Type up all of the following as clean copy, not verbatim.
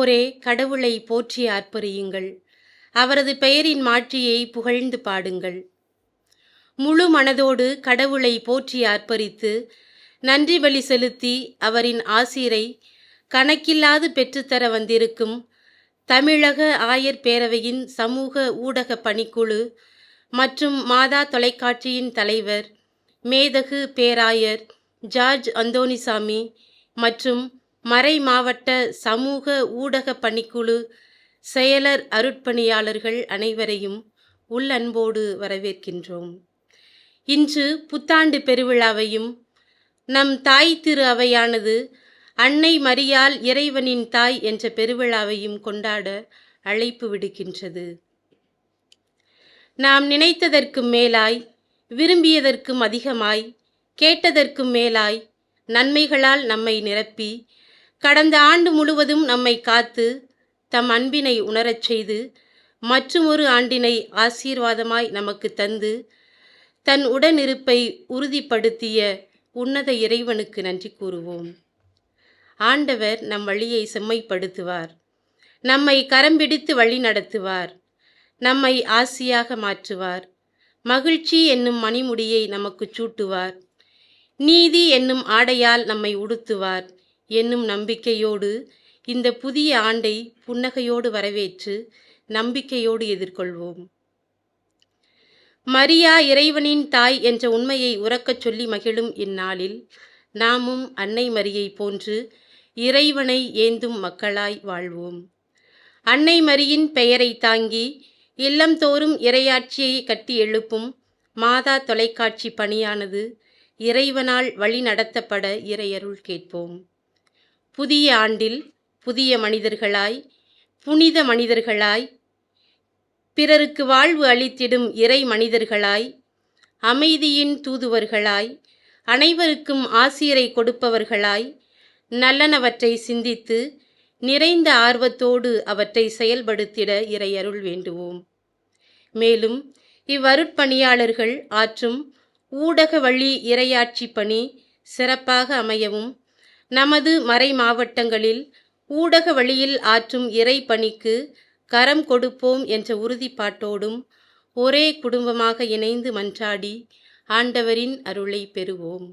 வானோரே கடவுளை போற்றி ஆர்ப்பரியுங்கள், அவரது பெயரின் மாட்சியை புகழ்ந்து பாடுங்கள். முழு மனதோடு கடவுளை போற்றி ஆர்ப்பரித்து நன்றி பலி செலுத்தி அவரின் ஆசீரை கணக்கில்லாது பெற்றுத்தர வந்திருக்கும் தமிழக ஆயர் பேரவையின் சமூக ஊடக பணிக்குழு மற்றும் மாதா தொலைக்காட்சியின் தலைவர் மேதகு பேராயர் ஜார்ஜ் அந்தோணிசாமி மற்றும் மறை மாவட்ட சமூக ஊடக பணிக்குழு செயலர் அருட்பணியாளர்கள் அனைவரையும் உள்ளன்போடு வரவேற்கின்றோம். இன்று புத்தாண்டு பெருவிழாவையும் நம் தாய் திரு அவையானது அன்னை மரியாள் இறைவனின் தாய் என்ற பெருவிழாவையும் கொண்டாட அழைப்பு விடுக்கின்றது. நாம் நினைத்ததற்கும் மேலாய், விரும்பியதற்கும் அதிகமாய், கேட்டதற்கும் மேலாய் நன்மைகளால் நம்மை நிரப்பி கடந்த ஆண்டு முழுவதும் நம்மை காத்து தம் அன்பினை உணரச் செய்து மற்றுமொரு ஆண்டினை ஆசீர்வாதமாய் நமக்கு தந்து தன் உடனிருப்பை உறுதிப்படுத்திய உன்னத இறைவனுக்கு நன்றி கூறுவோம். ஆண்டவர் நம் வழியை செம்மைப்படுத்துவார், நம்மை கரம்பிடித்து வழி நடத்துவார், நம்மை ஆசியாக மாற்றுவார், மகிழ்ச்சி என்னும் மணிமுடியை நமக்கு சூட்டுவார், நீதி என்னும் ஆடையால் நம்மை உடுத்துவார் என்னும் நம்பிக்கையோடு இந்த புதிய ஆண்டை புன்னகையோடு வரவேற்று நம்பிக்கையோடு எதிர்கொள்வோம். மரியா இறைவனின் தாய் என்ற உண்மையை உறக்கச் சொல்லி மகிழும் இந்நாளில் நாமும் அன்னை மரியை போன்று இறைவனை ஏந்தும் மக்களாய் வாழ்வோம். அன்னை மரியின் பெயரை தாங்கி இல்லந்தோறும் இறையாட்சியை கட்டி எழுப்பும் மாதா தொலைக்காட்சி பணியானது இறைவனால் வழி நடத்தப்பட இறையருள் கேட்போம். புதிய ஆண்டில் புதிய மனிதர்களாய், புனித மனிதர்களாய், பிறருக்கு வாழ்வு அளித்திடும் இறை மனிதர்களாய், அமைதியின் தூதுவர்களாய், அனைவருக்கும் ஆசீரை கொடுப்பவர்களாய், நல்லனவற்றை சிந்தித்து நிறைந்த ஆர்வத்தோடு அவற்றை செயல்படுத்திட இறையருள் வேண்டுவோம். மேலும் இவ்வருட்பணியாளர்கள் ஆற்றும் ஊடக வழி இறையாட்சி பணி சிறப்பாக அமையவும், நமது மறை மாவட்டங்களில் ஊடக வழியில் ஆற்றும் இறை பணிக்கு கரம் கொடுப்போம் என்ற உறுதிப்பாட்டோடும் ஒரே குடும்பமாக இணைந்து மன்றாடி ஆண்டவரின் அருளை பெறுவோம்.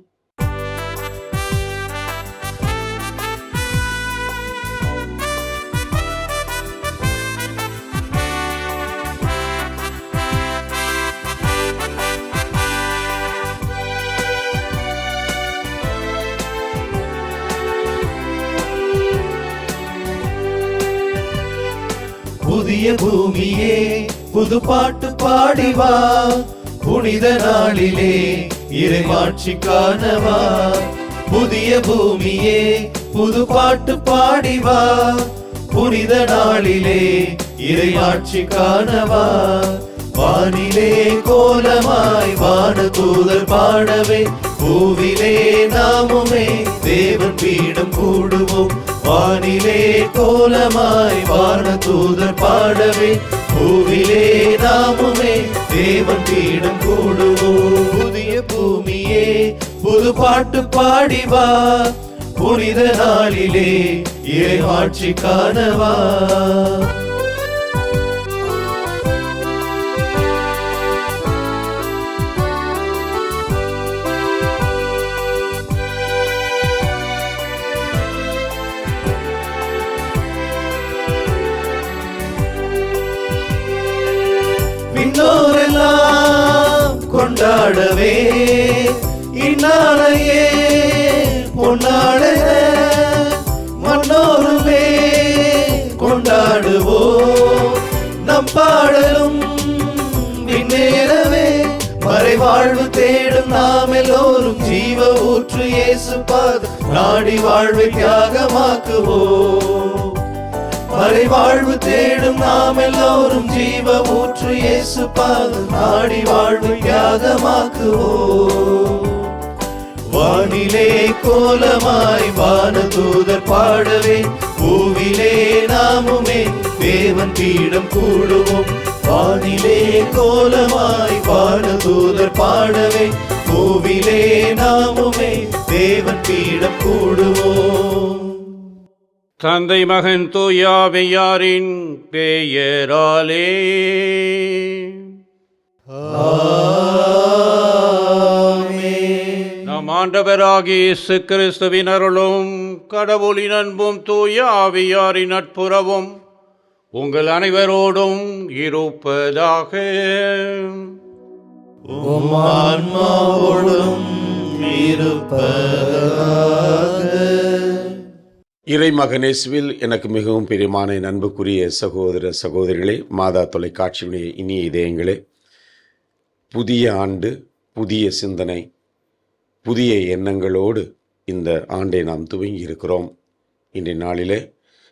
புதிய பூமியே புது பாட்டு பாடிவா, புனித நாளிலே இறைமாட்சி காணவா. புதிய பூமியே புது பாட்டு பாடிவா, புனித நாளிலே இறைமாட்சி காணவா. வானிலே கோலமாய் வான தூதர் பாடவே, பூவிலே நாமுமே தேவன் பீடம் கூடுவோம். வானிலே கோலமாய் வான தூதர் பாடவே, பூவிலே நாமுமே தேவன் பீடம் கூடுவோம். புதிய பூமியே புது பாட்டு பாடிவா, புனித நாளிலே இறைமாட்சி காணவா. விண்ணோரெல்லாம் கொண்டாடவே இந்நாளையே பொன்னாளன, மன்னோருமே கொண்டாடுவோம். நம் பாடலும் விண்ணேறவே, மறைவாழ்வு தேடும் நாம் எல்லோரும் ஜீவ ஊற்று இயேசு பாதம் நாடி வாழ்வை தியாகமாக்குவோம். மறைவாழ்வு தேடும் நாம் எல்லோரும் ஜீவ ஊற்று இயேசு பாதம் நாடி வாழ்வு தியாகமாக்குவோம். வானிலே கோலமாய் வான தூதர் பாடவே, பூவிலே நாமுமே தேவன் பீடம் கூடுவோம். வானிலே கோலமாய் வான தூதர் பாடவே, பூவிலே நாமுமே தேவன் பீடம் கூடுவோம். தந்தை மகன் தூயாவியாரின் பெயராலே. நம் ஆண்டவராகிய இயேசு கிறிஸ்துவின் அருளும் கடவுளின் அன்பும் தூய ஆவியாரின் நட்புறவும் உங்கள் அனைவரோடும் இருப்பதாக. உம் ஆன்மாவோடும் இருப்பதாக. இறைமகனேசுவில் எனக்கு மிகவும் பிரியமான என் அன்புக்குரிய சகோதர சகோதரிகளே, மாதா தொலைக்காட்சியுடைய இனிய இதயங்களே, புதிய ஆண்டு, புதிய சிந்தனை, புதிய எண்ணங்களோடு இந்த ஆண்டை நாம் துவங்கி இருக்கிறோம். இன்றைய நாளிலே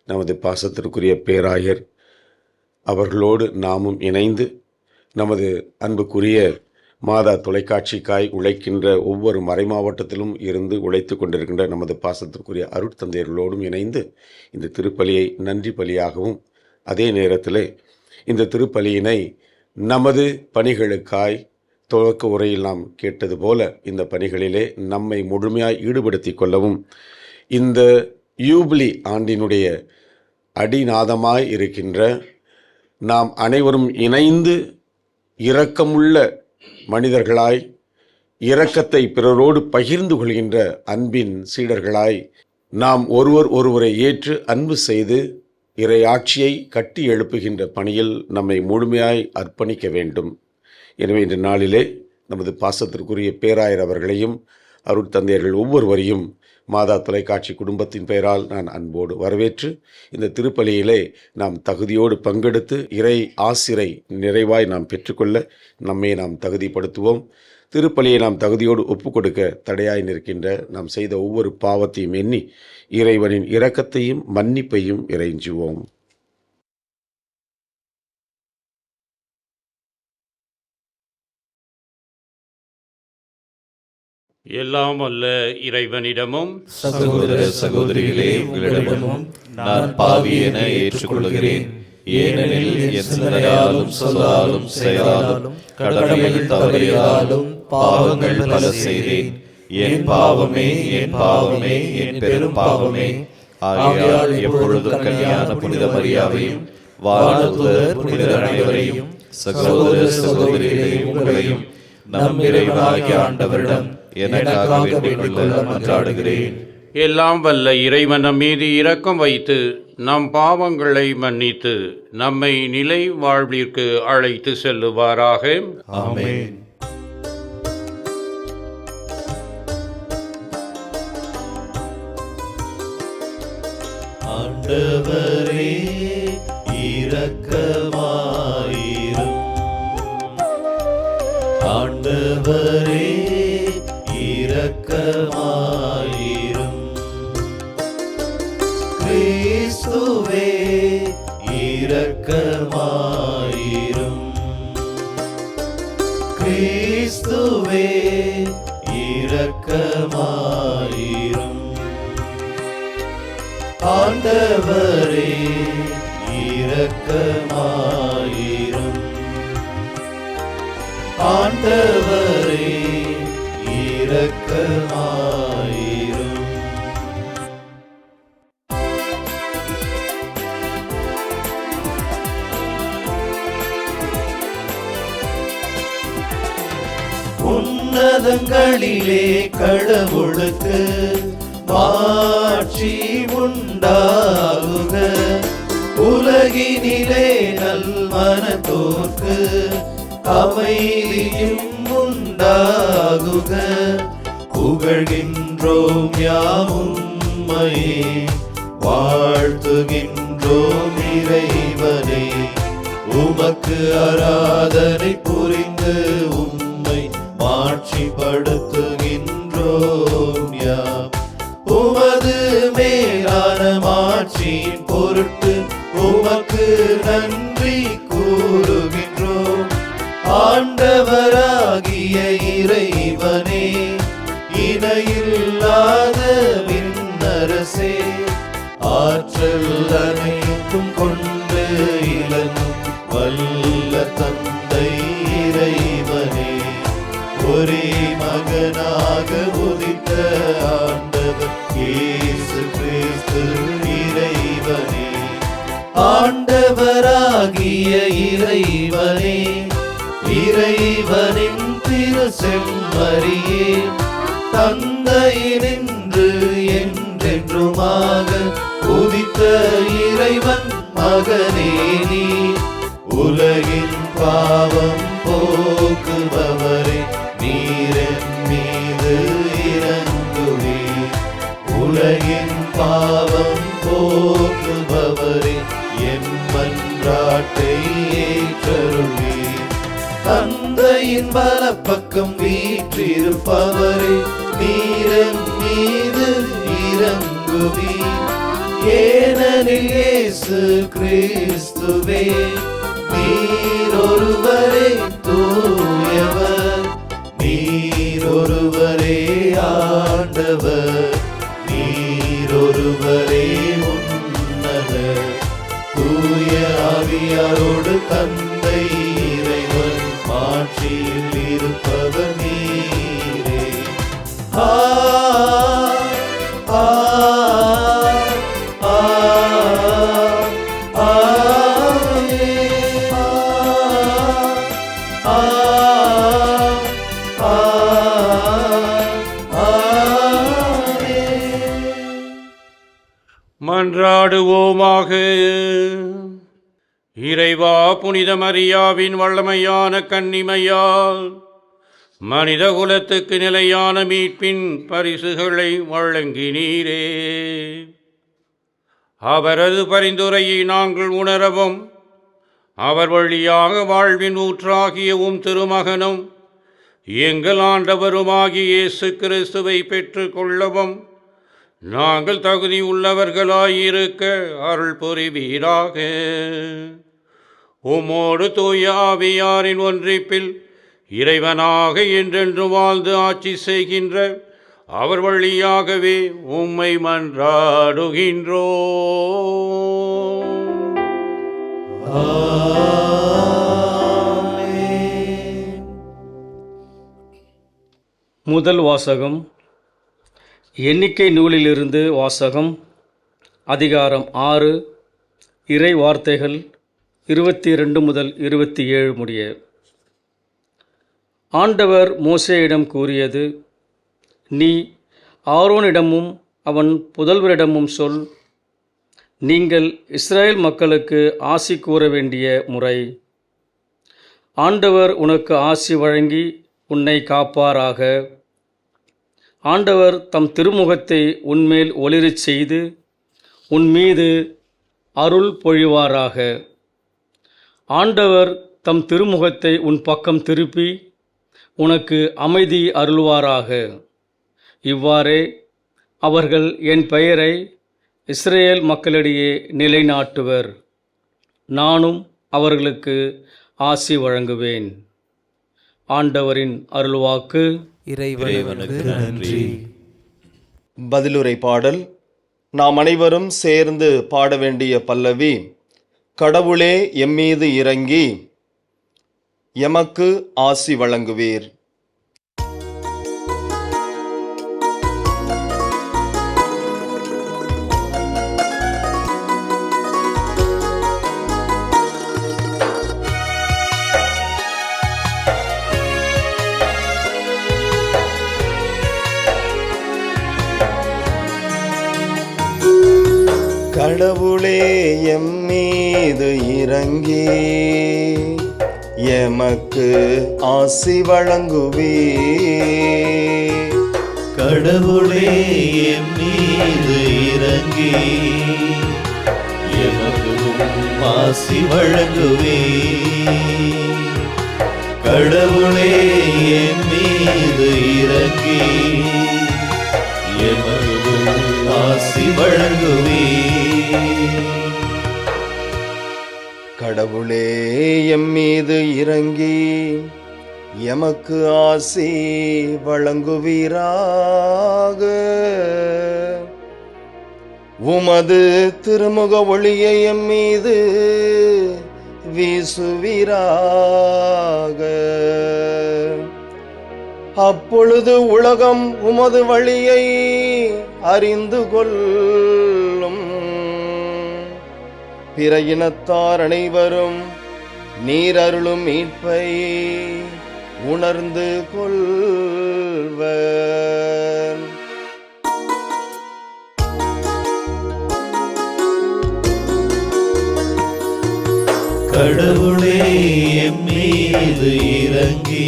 நமது பாசத்திற்குரிய பேராயர் அவர்களோடு நாமும் இணைந்து நமது அன்புக்குரிய மாதா தொலைக்காட்சிக்காய் உழைக்கின்ற ஒவ்வொரு மறைமாவட்டத்திலும் இருந்து உழைத்து கொண்டிருக்கின்ற நமது பாசத்திற்குரிய அருட்தந்தையர்களோடும் இணைந்து இந்த திருப்பலியை நன்றி பலியாகவும், அதே நேரத்தில் இந்த திருப்பலியினை நமது பணிகளுக்காய் துவக்க உரையில் நாம் கேட்டது போல இந்த பணிகளிலே நம்மை முழுமையாய் ஈடுபடுத்தி கொள்ளவும், இந்த யூபிலி ஆண்டினுடைய அடிநாதமாய் இருக்கின்ற நாம் அனைவரும் இணைந்து இரக்கமுள்ள மனிதர்களாய், இரக்கத்தை பிறரோடு பகிர்ந்து கொள்கின்ற அன்பின் சீடர்களாய், நாம் ஒருவரை ஏற்று அன்பு செய்து இறையாட்சியை கட்டி எழுப்புகின்ற பணியில் நம்மை முழுமையாய் அர்ப்பணிக்க வேண்டும். எனவே இன்று நாளிலே நமது பாசத்திற்குரிய பேராயர் அவர்களையும் அருட்தந்தையர்கள் ஒவ்வொருவரையும் மாதா தொலைக்காட்சி குடும்பத்தின் பெயரால் நான் அன்போடு வரவேற்று இந்த திருப்பலியிலே நாம் தகுதியோடு பங்கெடுத்து இறை ஆசிரை நிறைவாய் நாம் பெற்றுக்கொள்ள நம்மை நாம் தகுதிப்படுத்துவோம். திருப்பலியை நாம் தகுதியோடு ஒப்புக்கொடுக்க தடையாய் நிற்கின்ற நாம் செய்த ஒவ்வொரு பாவத்தையும் எண்ணி இறைவனின் இரக்கத்தையும் மன்னிப்பையும் இறைஞ்சுவோம். எல்லாம் அல்ல இறைவனிடமும் சகோதர சகோதரிகளே, உங்களிடமும் நான் பாவி என ஏற்றுக்கொள்கிறேன். ஏனெனில் என் சிந்தனையாலும் சொல்லாலும் செயலாலும் கடமையில் தவறியதாலும் பாவங்கள் பல செய்தேன். என் பாவமே, என் பாவமே, என் பெரும் பாவமே. ஆகையால் எப்பொழுதும் கல்யாண புனித மரியாதையும் வானதூதர் புனிதர் அனைவரையும் சகோதர சகோதரிகளே உங்களையும் நம் இறைவனாகிய ஆண்டவரிடம் எனக்காக வேண்டிக் கொள்ள மன்றாடுகிறேன். எல்லாம் வல்ல இறைவன் நம் மீது இரக்கம் வைத்து நம் பாவங்களை மன்னித்து நம்மை நிலை வாழ்விற்கு அழைத்து செல்லுவாராக. ஆமென். ஆண்டவரே இரக்கமாயிரும். ஆண்டவரே இரக்கமாயிரும். கிறிஸ்துவே இரக்கமாயிரும். கிறிஸ்துவே இரக்கமாயிரும். ஆண்டவரே இரக்கமாயிரும். ஆண்டவரே இரக்கமாயிரும். உன்னதங்களிலே கடவுளுக்கு மாட்சி உண்டாகுக. உலகினிலே நல்மனத்தோர்க்கு அமைதியும் உண்டாகுக. புகழ்கின்றோம் யாம் உம்மையே, வாழ்த்துகின்றோம் இறைவனே. உமக்கு ஆராதனை புரிந்து உம்மை மாட்சிப்படுத்துகின்றோம் யாம். உமது மேலான மாட்சியின் பொருட்டு உமக்கு நன்றி கூறுகின்றோம். ஆண்டவராகிய இறைவனே, இணையில்லாத விண்ணரசே, ஆற்றல் அனைத்தும் கொண்டு இலங்கும் வல்ல தந்தை இறைவனே, ஒரே மகனாக உதித்த ஆண்டவர் இயேசு கிறிஸ்து இறை ஆகிய இறைவனே, இறைவனின் திரு செம்மறியே, தந்தையினின்று என்றென்றுமாக உதித்த இறைவன் மகனே நீ, உலகின் பாவம் போக்குபவரே, நீரென் மீது இறங்குவீர். உலகின் பாவம் போக்குபவரே, என் மன்றாட்டை ஏற்றருள்வீர். தந்தையின் வலப்பக்கம் வீற்றிருப்பவரே, நீரென் மீது இறங்குவீர். ஏனெனில் இயேசு கிறிஸ்துவே, நீர் ஒருவரே தூயவர், நீர் ஒருவரே ஆண்டவர், நீர் ஒருவரே உன்னதர். தூய ஆவியாரோடு தந்தை இறைவன் மாட்சியில் இருப்பவர் நீரே. ஆ ஆ ஆ மன்றாடுவோமாக. இறைவா, புனித மரியாவின் வல்லமையான கன்னிமையால் மனித குலத்துக்கு நிலையான மீட்பின் பரிசுகளை வழங்கினீரே. அவரது பரிந்துரையை நாங்கள் உணரவும், அவர் வழியாக வாழ்வின் ஊற்றாகிய உம் திருமகனும் எங்கள் ஆண்டவருமாகிய இயேசு கிறிஸ்துவை பெற்றுக் கொள்ளவும் நாங்கள் தகுதி உள்ளவர்களாயிருக்க அருள் புரிவீராக. உம்மோடு தூய ஆவியாரின் ஒன்றிப்பில் இறைவனாக என்றென்று வாழ்ந்து ஆட்சி செய்கின்ற அவர் வழியாகவே உம்மை மன்றாடுகின்றோம். முதல் வாசகம். எண்ணிக்கை நூலிலிருந்து வாசகம். அதிகாரம் 6, இறை வார்த்தைகள் 22 முதல் 27 முடிய. ஆண்டவர் மோசேயிடம் கூறியது: நீ ஆரோனிடமும் அவன் புதல்வரிடமும் சொல், நீங்கள் இஸ்ரேல் மக்களுக்கு ஆசி கூற வேண்டிய முறை. ஆண்டவர் உனக்கு ஆசி வழங்கி உன்னை காப்பாராக. ஆண்டவர் தம் திருமுகத்தை உன்மேல் ஒளிரச் செய்து உன் மீது அருள் பொழிவாராக. ஆண்டவர் தம் திருமுகத்தை உன் பக்கம் திருப்பி உனக்கு அமைதி அருள்வாராக. இவ்வாறே அவர்கள் என் பெயரை இஸ்ரேல் மக்களிடையே நிலைநாட்டுவர். நானும் அவர்களுக்கு ஆசி வழங்குவேன். ஆண்டவரின் அருள்வாக்கு. இறைவனுக்கு நன்றி. பதிலுரை பாடல். நாம் அனைவரும் சேர்ந்து பாட வேண்டிய பல்லவி: கடவுளே எம்மீது இறங்கி எமக்கு ஆசி வழங்குவீர். கடவுளே எம்மீது இறங்கி எமக்கு ஆசி வழங்குவீர். கடவுளே எம்மீது இறங்கி எமக்கு ஆசி வழங்குவீர். கடவுளே எம்மீது இறங்கி எமக்கு ஆசி வழங்குவீர். கடவுளே எம்மீது இறங்கி எமக்கு ஆசி வழங்குவீராக. உமது திருமுக ஒளியை எம்மீது வீசுவீராக. அப்பொழுது உலகம் உமது வழியை அறிந்து கொள்ளும். பிற இனத்தார் அனைவரும் நீர் அருளும் மீட்பை உணர்ந்து கொள்வர். கடவுளே எம் மீது இறங்கி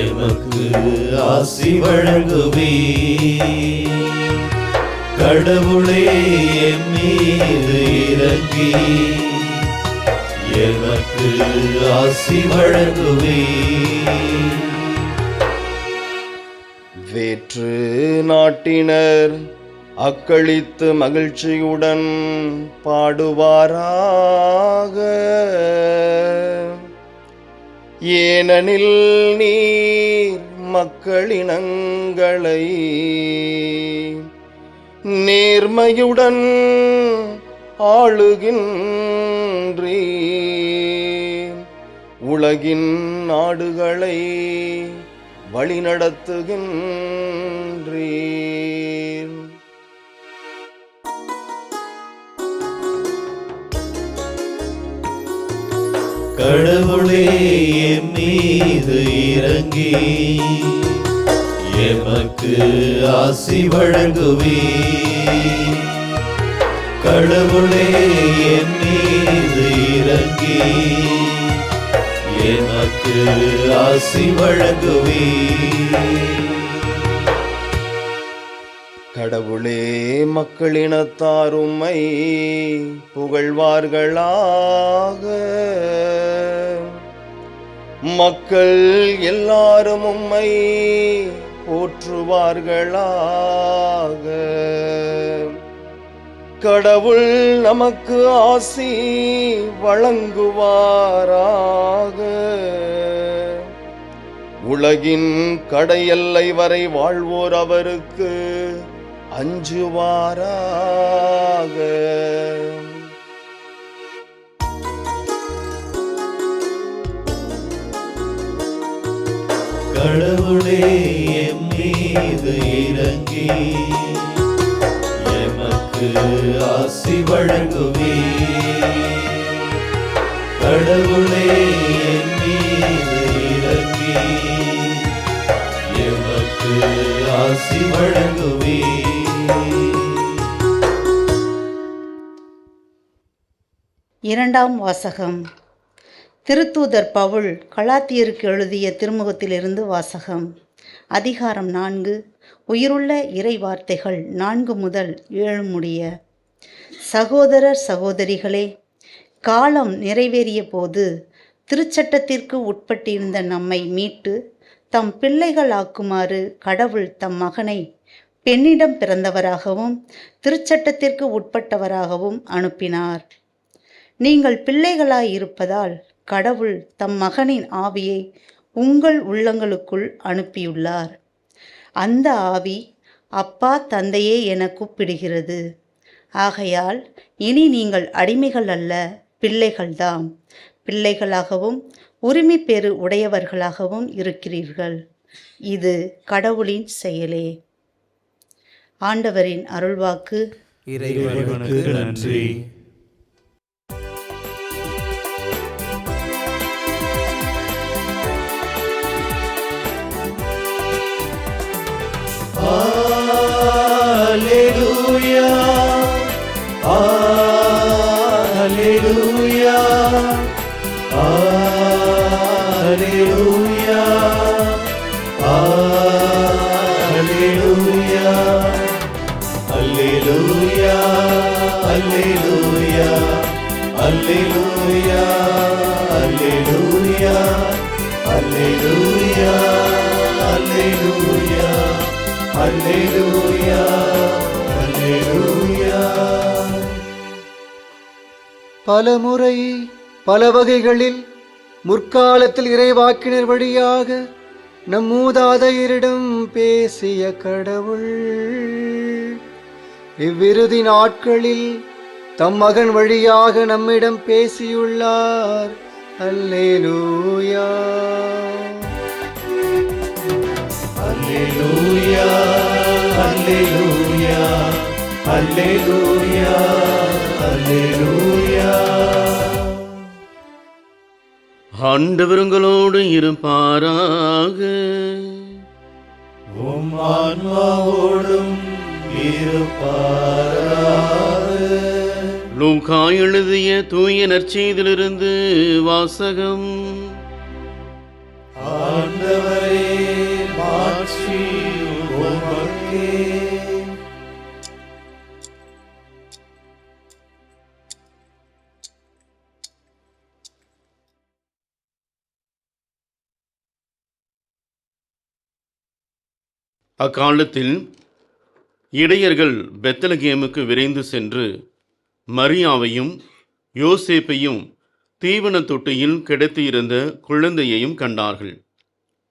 எமக்கு ஆசி வழங்குவே. கடவுளே எம் மீது இறங்கி எமக்கு ஆசி வழங்குவே. வேற்று நாட்டினர் அக்களித்து மகிழ்ச்சியுடன் பாடுவாராக. ஏனெனில் நீர் மக்களினங்களை நேர்மையுடன் ஆளுகின்றீர். உலகின் நாடுகளை வழிநடத்துகின்றீர். கடவுளே எம் மீது இறங்கி எமக்கு ஆசி வழங்குவே. கடவுளே எம் மீது இறங்கி எமக்கு ஆசி வழங்குவே. கடவுளே மக்களினத்தார் உம்மை புகழ்வார்களாக. மக்கள் எல்லாரும் உம்மை போற்றுவார்களாக. கடவுள் நமக்கு ஆசி வழங்குவாராக. உலகின் கடையெல்லை வரை வாழ்வோர் அவருக்கு அஞ்சுவாராக. கடவுளே எம் மீது இறங்கி எமக்கு ஆசி வழங்குவே. கடவுளே எம் மீது இறங்கி எமக்கு ஆசி வழங்குவே. இரண்டாம் வாசகம். திருத்தூதர் பவுல் கலாத்தியருக்கு எழுதிய திருமுகத்திலிருந்து வாசகம். அதிகாரம் 4. உயிருள்ள இறை வார்த்தைகள் 4 முதல் 7 முடிய. சகோதரர் சகோதரிகளே, காலம் நிறைவேறிய போது திருச்சட்டத்திற்கு உட்பட்டிருந்த நம்மை மீட்டு தம் பிள்ளைகள் ஆக்குமாறு கடவுள் தம் மகனை பெண்ணிடம் பிறந்தவராகவும் திருச்சட்டத்திற்கு உட்பட்டவராகவும் அனுப்பினார். நீங்கள் பிள்ளைகளாயிருப்பதால் கடவுள் தம் மகனின் ஆவியை உங்கள் உள்ளங்களுக்குள் அனுப்பியுள்ளார். அந்த ஆவி அப்பா தந்தையே என கூப்பிடுகிறது. ஆகையால் இனி நீங்கள் அடிமைகள் அல்ல, பிள்ளைகள்தாம். பிள்ளைகளாகவும் உரிமை பெறு உடையவர்களாகவும் இருக்கிறீர்கள். இது கடவுளின் செயலே. ஆண்டவரின் அருள்வாக்கு. இறைவனுக்கு நன்றி. Alleluia, Alleluia, Alleluia, Alleluia, Alleluia, Alleluia, Alleluia, Alleluia, Alleluia, Alleluia. Alleluia, Alleluia. பலமுறை பல வகைகளில் முற்காலத்தில் இறைவாக்கினர் வழியாக நம் மூதாதையரிடம் பேசிய கடவுள் இவ்விறுதி நாட்களில் தம் மகன் வழியாக நம்மிடம் பேசியுள்ளார். அல்லேலூயா, Alleluia, Alleluia, Alleluia, Alleluia. அல்லேலூயா. ஆண்டவர் உங்களோடு இருப்பாராக. உம் ஆன்மாவோடும் இருப்பாராக. லூக்கா எழுதிய தூய நற்செய்தியிலிருந்து வாசகம். ஆண்டவரே, மாட்சி உமக்கே. அக்காலத்தில் இடையர்கள் பெத்லகேமுக்கு விரைந்து சென்று மரியாவையும் யோசேப்பையும் தீவன தொட்டியில் கிடத்தியிருந்த குழந்தையையும் கண்டார்கள்.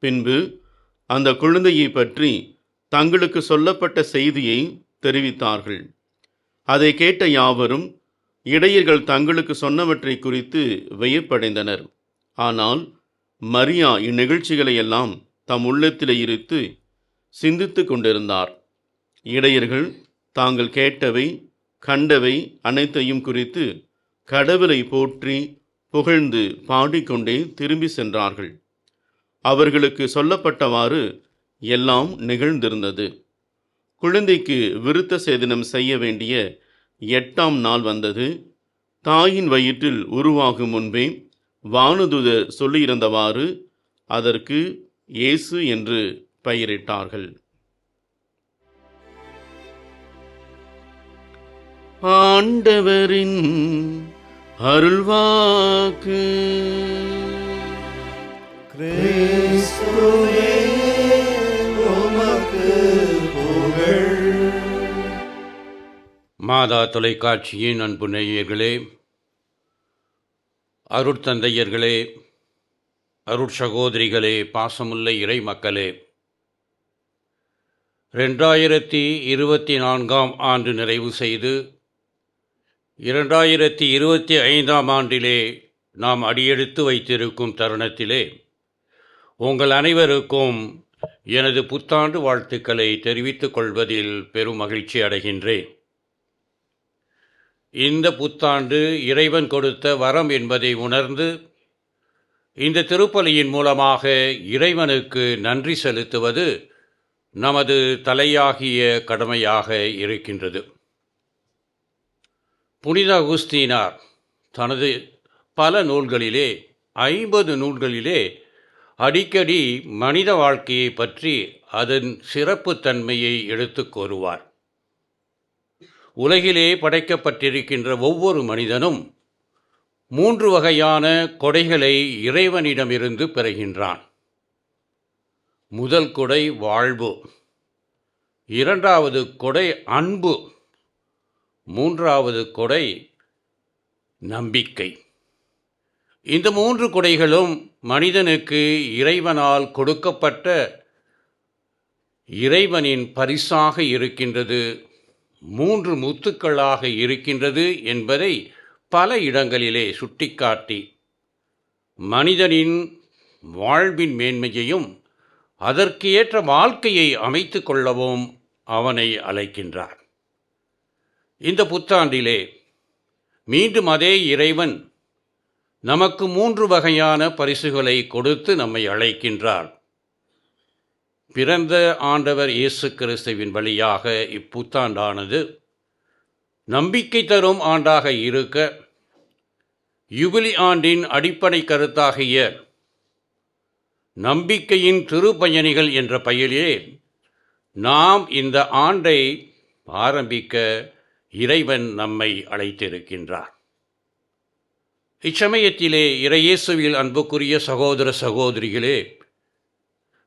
பின்பு அந்த குழந்தையை பற்றி தங்களுக்கு சொல்லப்பட்ட செய்தியை தெரிவித்தார்கள். அதை கேட்ட யாவரும் இடையர்கள் தங்களுக்கு சொன்னவற்றை குறித்து வியப்படைந்தனர். ஆனால் மரியா இந்நிகழ்ச்சிகளை எல்லாம் தம் உள்ளத்திலே இருத்து சிந்தித்து கொண்டிருந்தார். இடையர்கள் தாங்கள் கேட்டவை கண்டவை அனைத்தையும் குறித்து கடவுளை போற்றி புகழ்ந்து பாடிக்கொண்டே திரும்பி சென்றார்கள். அவர்களுக்கு சொல்லப்பட்டவாறு எல்லாம் நிகழ்ந்திருந்தது. குழந்தைக்கு விருத்த சேதனம் செய்ய வேண்டிய 8ஆம் நாள் வந்தது. தாயின் வயிற்றில் உருவாகும் முன்பே வானதுதர் சொல்லியிருந்தவாறு அதற்கு இயேசு என்று பெயரிட்டார்கள். ஆண்டவரின் அருள்வாக்கு. கிறிஸ்துவே, உமக்கு புகழ். மாதா தொலைக்காட்சியின் அன்பு நேயர்களே, அருட்தந்தையர்களே, அருட்சகோதரிகளே, பாசமுள்ள இறை மக்களே, 2024ஆம் ஆண்டு நிறைவு செய்து 2025ஆம் ஆண்டிலே நாம் அடியெடுத்து வைத்திருக்கும் தருணத்திலே உங்கள் அனைவருக்கும் எனது புத்தாண்டு வாழ்த்துக்களை தெரிவித்துக் கொள்வதில் பெரும் மகிழ்ச்சி அடைகின்றேன். இந்த புத்தாண்டு இறைவன் கொடுத்த வரம் என்பதை உணர்ந்து இந்த திருப்பலியின் மூலமாக இறைவனுக்கு நன்றி செலுத்துவது நமது தலையாகிய கடமையாக இருக்கின்றது. புனித அகுஸ்தீனார் தனது பல நூல்களிலே 50 நூல்களிலே அடிக்கடி மனித வாழ்க்கையை பற்றி அதன் சிறப்புத்தன்மையை எடுத்துக் கூறுவார். உலகிலே படைக்கப்பட்டிருக்கின்ற ஒவ்வொரு மனிதனும் 3 வகையான கொடைகளை இறைவனிடமிருந்து பெறுகின்றான். முதல் கொடை வாழ்வு, 2வது கொடை அன்பு, 3வது கொடை நம்பிக்கை. இந்த 3 கொடைகளும் மனிதனுக்கு இறைவனால் கொடுக்கப்பட்ட இறைவனின் பரிசாக இருக்கின்றது, 3 முத்துக்களாக இருக்கின்றது என்பதை பல இடங்களிலே சுட்டிக்காட்டி மனிதனின் வாழ்வின் மேன்மையையும் அதற்கு ஏற்ற வாழ்க்கையை அமைத்து கொள்ளவும் அவனை அழைக்கின்றார். இந்த புத்தாண்டிலே மீண்டும் அதே இறைவன் நமக்கு 3 வகையான பரிசுகளை கொடுத்து நம்மை அழைக்கின்றார். பிறந்த ஆண்டவர் இயேசு கிறிஸ்துவின் வழியாக இப்புத்தாண்டானது நம்பிக்கை தரும் ஆண்டாக இருக்க, யுபிலி ஆண்டின் அடிப்படை கருத்தாகிய நம்பிக்கையின் திருப்பயணிகள் என்ற பெயரிலே நாம் இந்த ஆண்டை ஆரம்பிக்க இறைவன் நம்மை அழைத்திருக்கின்றார். இச்சமயத்திலே இறையேசுவில் அன்புக்குரிய சகோதர சகோதரிகளே,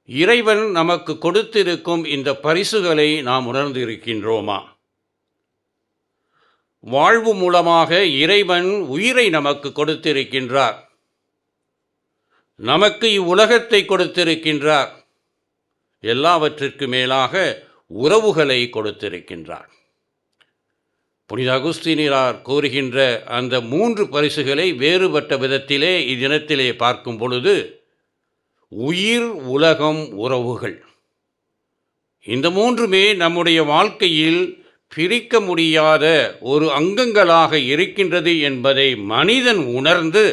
இறைவன் நமக்கு கொடுத்திருக்கும் இந்த பரிசுகளை நாம் உணர்ந்து இருக்கின்றோமா? வாழ்வு மூலமாக இறைவன் உயிரை நமக்கு கொடுத்திருக்கின்றார். நமக்கு இவ்வுலகத்தை கொடுத்திருக்கின்றார். எல்லாவற்றிற்கு மேலாக உறவுகளை கொடுத்திருக்கின்றார். புனித அகுஸ்தீனார் கூறுகின்ற அந்த 3 பரிசுகளை வேறுபட்ட விதத்திலே இத்தினத்திலே பார்க்கும் பொழுது உயிர், உலகம், உறவுகள், இந்த 3மே நம்முடைய வாழ்க்கையில் பிரிக்க முடியாத ஒரு அங்கங்களாக இருக்கின்றது என்பதை மனிதன் உணர்ந்து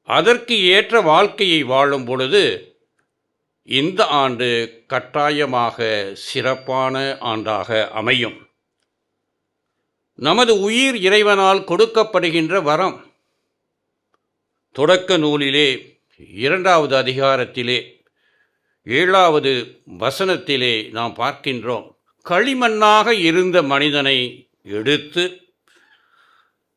அதற்கு ஏற்ற வாழ்க்கையை வாழும் பொழுது இந்த ஆண்டு கட்டாயமாக சிறப்பான ஆண்டாக அமையும். நமது உயிர் இறைவனால் கொடுக்கப்படுகின்ற வரம். தொடக்க நூலிலே 2வது அதிகாரத்திலே 7வது வசனத்திலே நாம் பார்க்கின்றோம். களிமண்ணாக இருந்த மனிதனை எடுத்து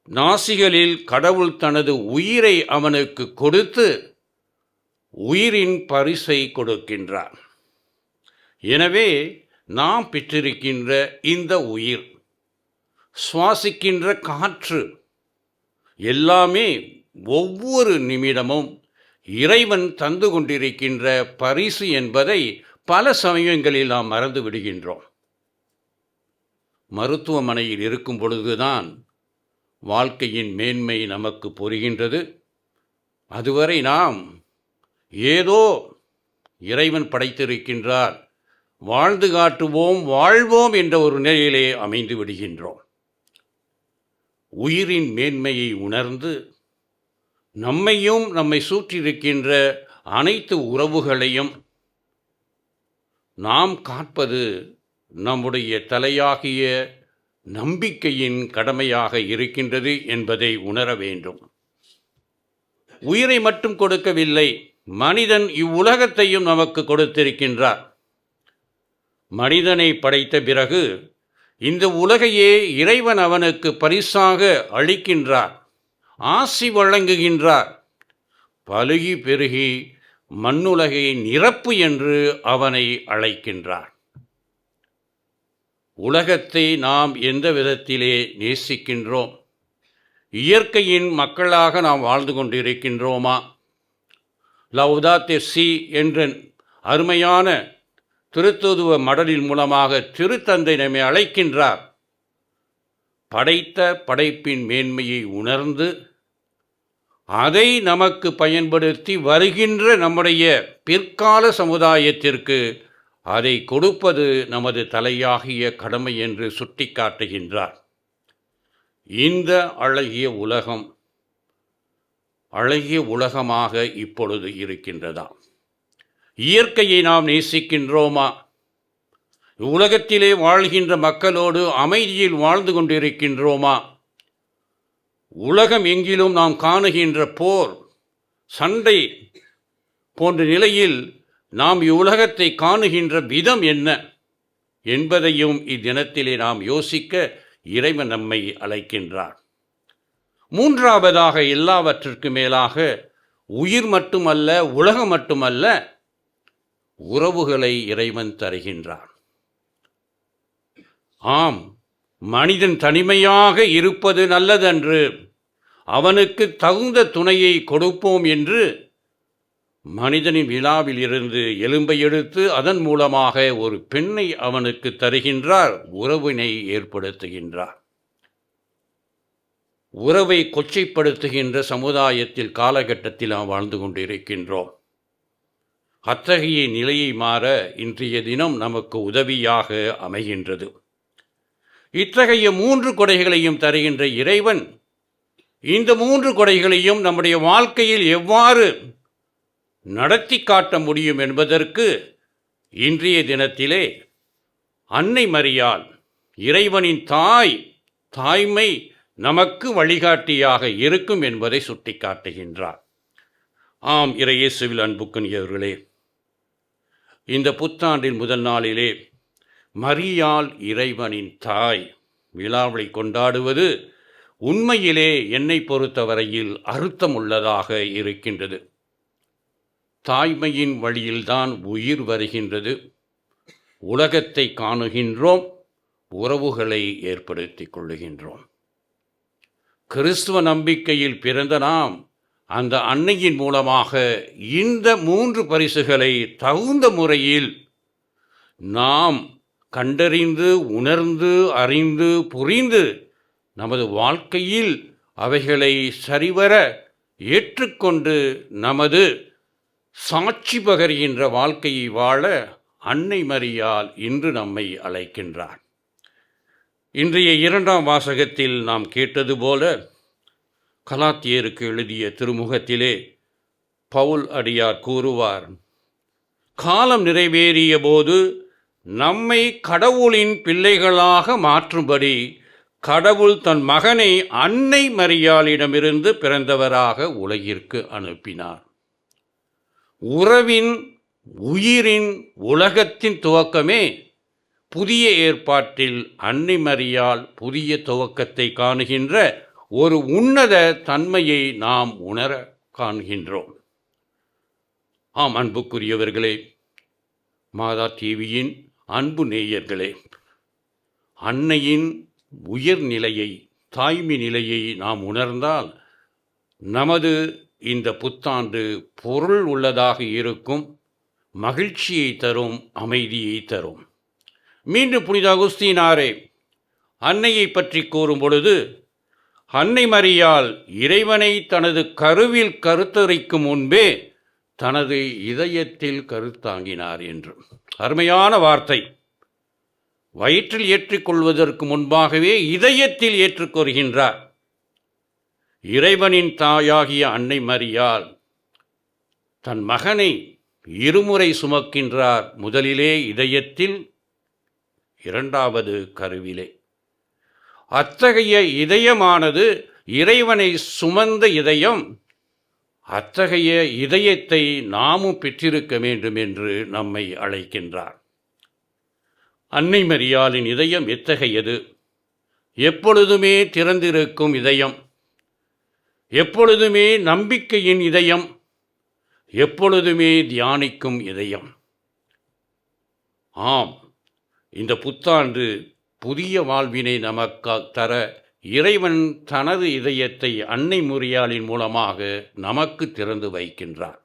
நாசிகளில் கடவுள் தனது உயிரை அவனுக்கு கொடுத்து உயிரின் பரிசை கொடுக்கின்றார். எனவே நாம் பெற்றிருக்கின்ற இந்த உயிர், சுவாசிக்கின்ற காற்று எல்லாமே ஒவ்வொரு நிமிடமும் இறைவன் தந்து கொண்டிருக்கின்ற பரிசு என்பதை பல சமயங்களில் நாம் மறந்து விடுகின்றோம். மருத்துவமனையில் இருக்கும் பொழுதுதான் வாழ்க்கையின் மேன்மை நமக்கு புரிகின்றது. அதுவரை நாம் ஏதோ இறைவன் படைத்திருக்கின்றார், வாழ்ந்து காட்டுவோம், வாழ்வோம் என்ற ஒரு நிலையிலே அமைந்து விடுகின்றோம். உயிரின் மேன்மையை உணர்ந்து நம்மையும் நம்மை சுற்றியிருக்கின்ற அனைத்து உறவுகளையும் நாம் காப்பது நம்முடைய தலையாகிய நம்பிக்கையின் கடமையாக இருக்கின்றது என்பதை உணர வேண்டும். உயிரை மட்டும் கொடுக்கவில்லை, மனிதன் இவ்வுலகத்தையும் நமக்கு கொடுத்திருக்கின்றார். மனிதனை படைத்த பிறகு இந்த உலகையே இறைவன் அவனுக்கு பரிசாக அளிக்கின்றார், ஆசி வழங்குகின்றார். பலுகி பெருகி மண்ணுலகை நிரப்பு என்று அவனை அழைக்கின்றார். உலகத்தை நாம் எந்த விதத்திலே நேசிக்கின்றோம்? இயற்கையின் மக்களாக நாம் வாழ்ந்து கொண்டிருக்கின்றோமா? லவ்தாத்தே சி என்ற அருமையான திருத்துவ மடலின் மூலமாக திருத்தந்தை நம்மை அழைக்கின்றார். படைத்த படைப்பின் மேன்மையை உணர்ந்து அதை நமக்கு பயன்படுத்தி வருகின்ற நம்முடைய பிற்கால சமுதாயத்திற்கு அதை கொடுப்பது நமது தலையாகிய கடமை என்று சுட்டிக்காட்டுகின்றார். இந்த அழகிய உலகம் அழகிய உலகமாக இப்பொழுது இருக்கின்றதா? இயற்கையை நாம் நேசிக்கின்றோமா? உலகத்திலே வாழ்கின்ற மக்களோடு அமைதியில் வாழ்ந்து கொண்டிருக்கின்றோமா? உலகம் எங்கிலும் நாம் காணுகின்ற போர், சண்டை போன்ற நிலையில் நாம் இவ்வுலகத்தை காணுகின்ற விதம் என்ன என்பதையும் இத்தினத்திலே நாம் யோசிக்க இறைவன் நம்மை அழைக்கின்றார். மூன்றாவதாக, எல்லாவற்றிற்கு மேலாக உயிர் மட்டுமல்ல, உலகம் மட்டுமல்ல, உறவுகளை இறைவன் தருகின்றார். ஆம், மனிதன் தனிமையாக இருப்பது நல்லதன்று, அவனுக்கு தகுந்த துணையை கொடுப்போம் என்று மனிதனின் விழாவில் இருந்து எலும்பை எடுத்து அதன் மூலமாக ஒரு பெண்ணை அவனுக்கு தருகின்றார், உறவினை ஏற்படுத்துகின்றார். உறவை கொச்சைப்படுத்துகின்ற சமுதாயத்தில் காலகட்டத்தில் நாம் வாழ்ந்து கொண்டிருக்கின்றோம். அத்தகைய நிலையை மாற இன்றைய தினம் நமக்கு உதவியாக அமைகின்றது. இத்தகைய 3 கொடைகளையும் தருகின்ற இறைவன் இந்த 3 கொடைகளையும் நம்முடைய வாழ்க்கையில் எவ்வாறு நடத்தி காட்ட முடியும் என்பதற்கு இன்றைய தினத்திலே அன்னை மரியாள், இறைவனின் தாய்மை நமக்கு வழிகாட்டியாக இருக்கும் என்பதை சுட்டிக்காட்டுகின்றார். ஆம், இறையேசுவில் அன்புக்குரியவர்களே, இந்த புத்தாண்டின் முதல் நாளிலே மரியாள் இறைவனின் தாய் விழாவை கொண்டாடுவது உண்மையிலே என்னை பொறுத்தவரையில் அர்த்தமுள்ளதாக இருக்கின்றது. தாய்மையின் வழியில்தான் உயிர் வருகின்றது. உலகத்தை காணுகின்றோம், உறவுகளை ஏற்படுத்தி கொள்ளுகின்றோம். கிறிஸ்துவ நம்பிக்கையில் பிறந்த நாம் அந்த அன்னையின் மூலமாக இந்த 3 பரிசுகளை தகுந்த முறையில் நாம் கண்டறிந்து, உணர்ந்து, அறிந்து, புரிந்து நமது வாழ்க்கையில் அவைகளை சரிவர ஏற்றுக்கொண்டு நமது சாட்சி பகர்கின்ற வாழ்க்கையை வாழ அன்னை மரியாள் இன்று நம்மை அழைக்கின்றார். இன்றைய 2ஆம் வாசகத்தில் நாம் கேட்டது போல கலாத்தியருக்கு எழுதிய திருமுகத்திலே பவுல் அடியார் கூறுவார், காலம் நிறைவேறிய போது நம்மை கடவுளின் பிள்ளைகளாக மாற்றும்படி கடவுள் தன் மகனை அன்னை மரியாளிடமிருந்து பிறந்தவராக உலகிற்கு அனுப்பினார். உறவின், உயிரின், உலகத்தின் துவக்கமே புதிய ஏற்பாட்டில் அன்னை மரியாள் புதிய துவக்கத்தை காணுகின்ற ஒரு உன்னத தன்மையை நாம் உணர காண்கின்றோம். ஆம், அன்புக்குரியவர்களே, மாதா டிவியின் அன்பு நேயர்களே, அன்னையின் உயர்நிலையை, தாய்மை நிலையை நாம் உணர்ந்தால் நமது இந்த புத்தாண்டு பொருள் உள்ளதாக இருக்கும், மகிழ்ச்சியை தரும், அமைதியை தரும். மீண்டும் புனித அகுஸ்தீனாரே அன்னையை பற்றி கூறும் பொழுது, அன்னை மரியாள் இறைவனை தனது கருவில் கருத்தரிக்கும் முன்பே தனது இதயத்தில் கருத்தாங்கினார் என்று. அருமையான வார்த்தை. வயிற்றில் ஏற்றுக்கொள்வதற்கு முன்பாகவே இதயத்தில் ஏற்றுக்கொள்கின்றார். இறைவனின் தாயாகிய அன்னை மரியாள் தன் மகனை இருமுறை சுமக்கின்றார். முதலிலே இதயத்தில், இரண்டாவது கருவிலே. அத்தகைய இதயமானது இறைவனை சுமந்த இதயம். அத்தகைய இதயத்தை நாமும் பெற்றிருக்க வேண்டும் என்று நம்மை அழைக்கின்றார். அன்னை மரியாளின் இதயம் எத்தகையது? எப்பொழுதுமே திறந்திருக்கும் இதயம், எப்பொழுதுமே நம்பிக்கையின் இதயம், எப்பொழுதுமே தியானிக்கும் இதயம். ஆம், இந்த புத்தாண்டு புதிய வாழ்வினை நமக்கு தர இறைவன் தனது இதயத்தை அன்னை மரியாளின் மூலமாக நமக்கு திறந்து வைக்கின்றார்.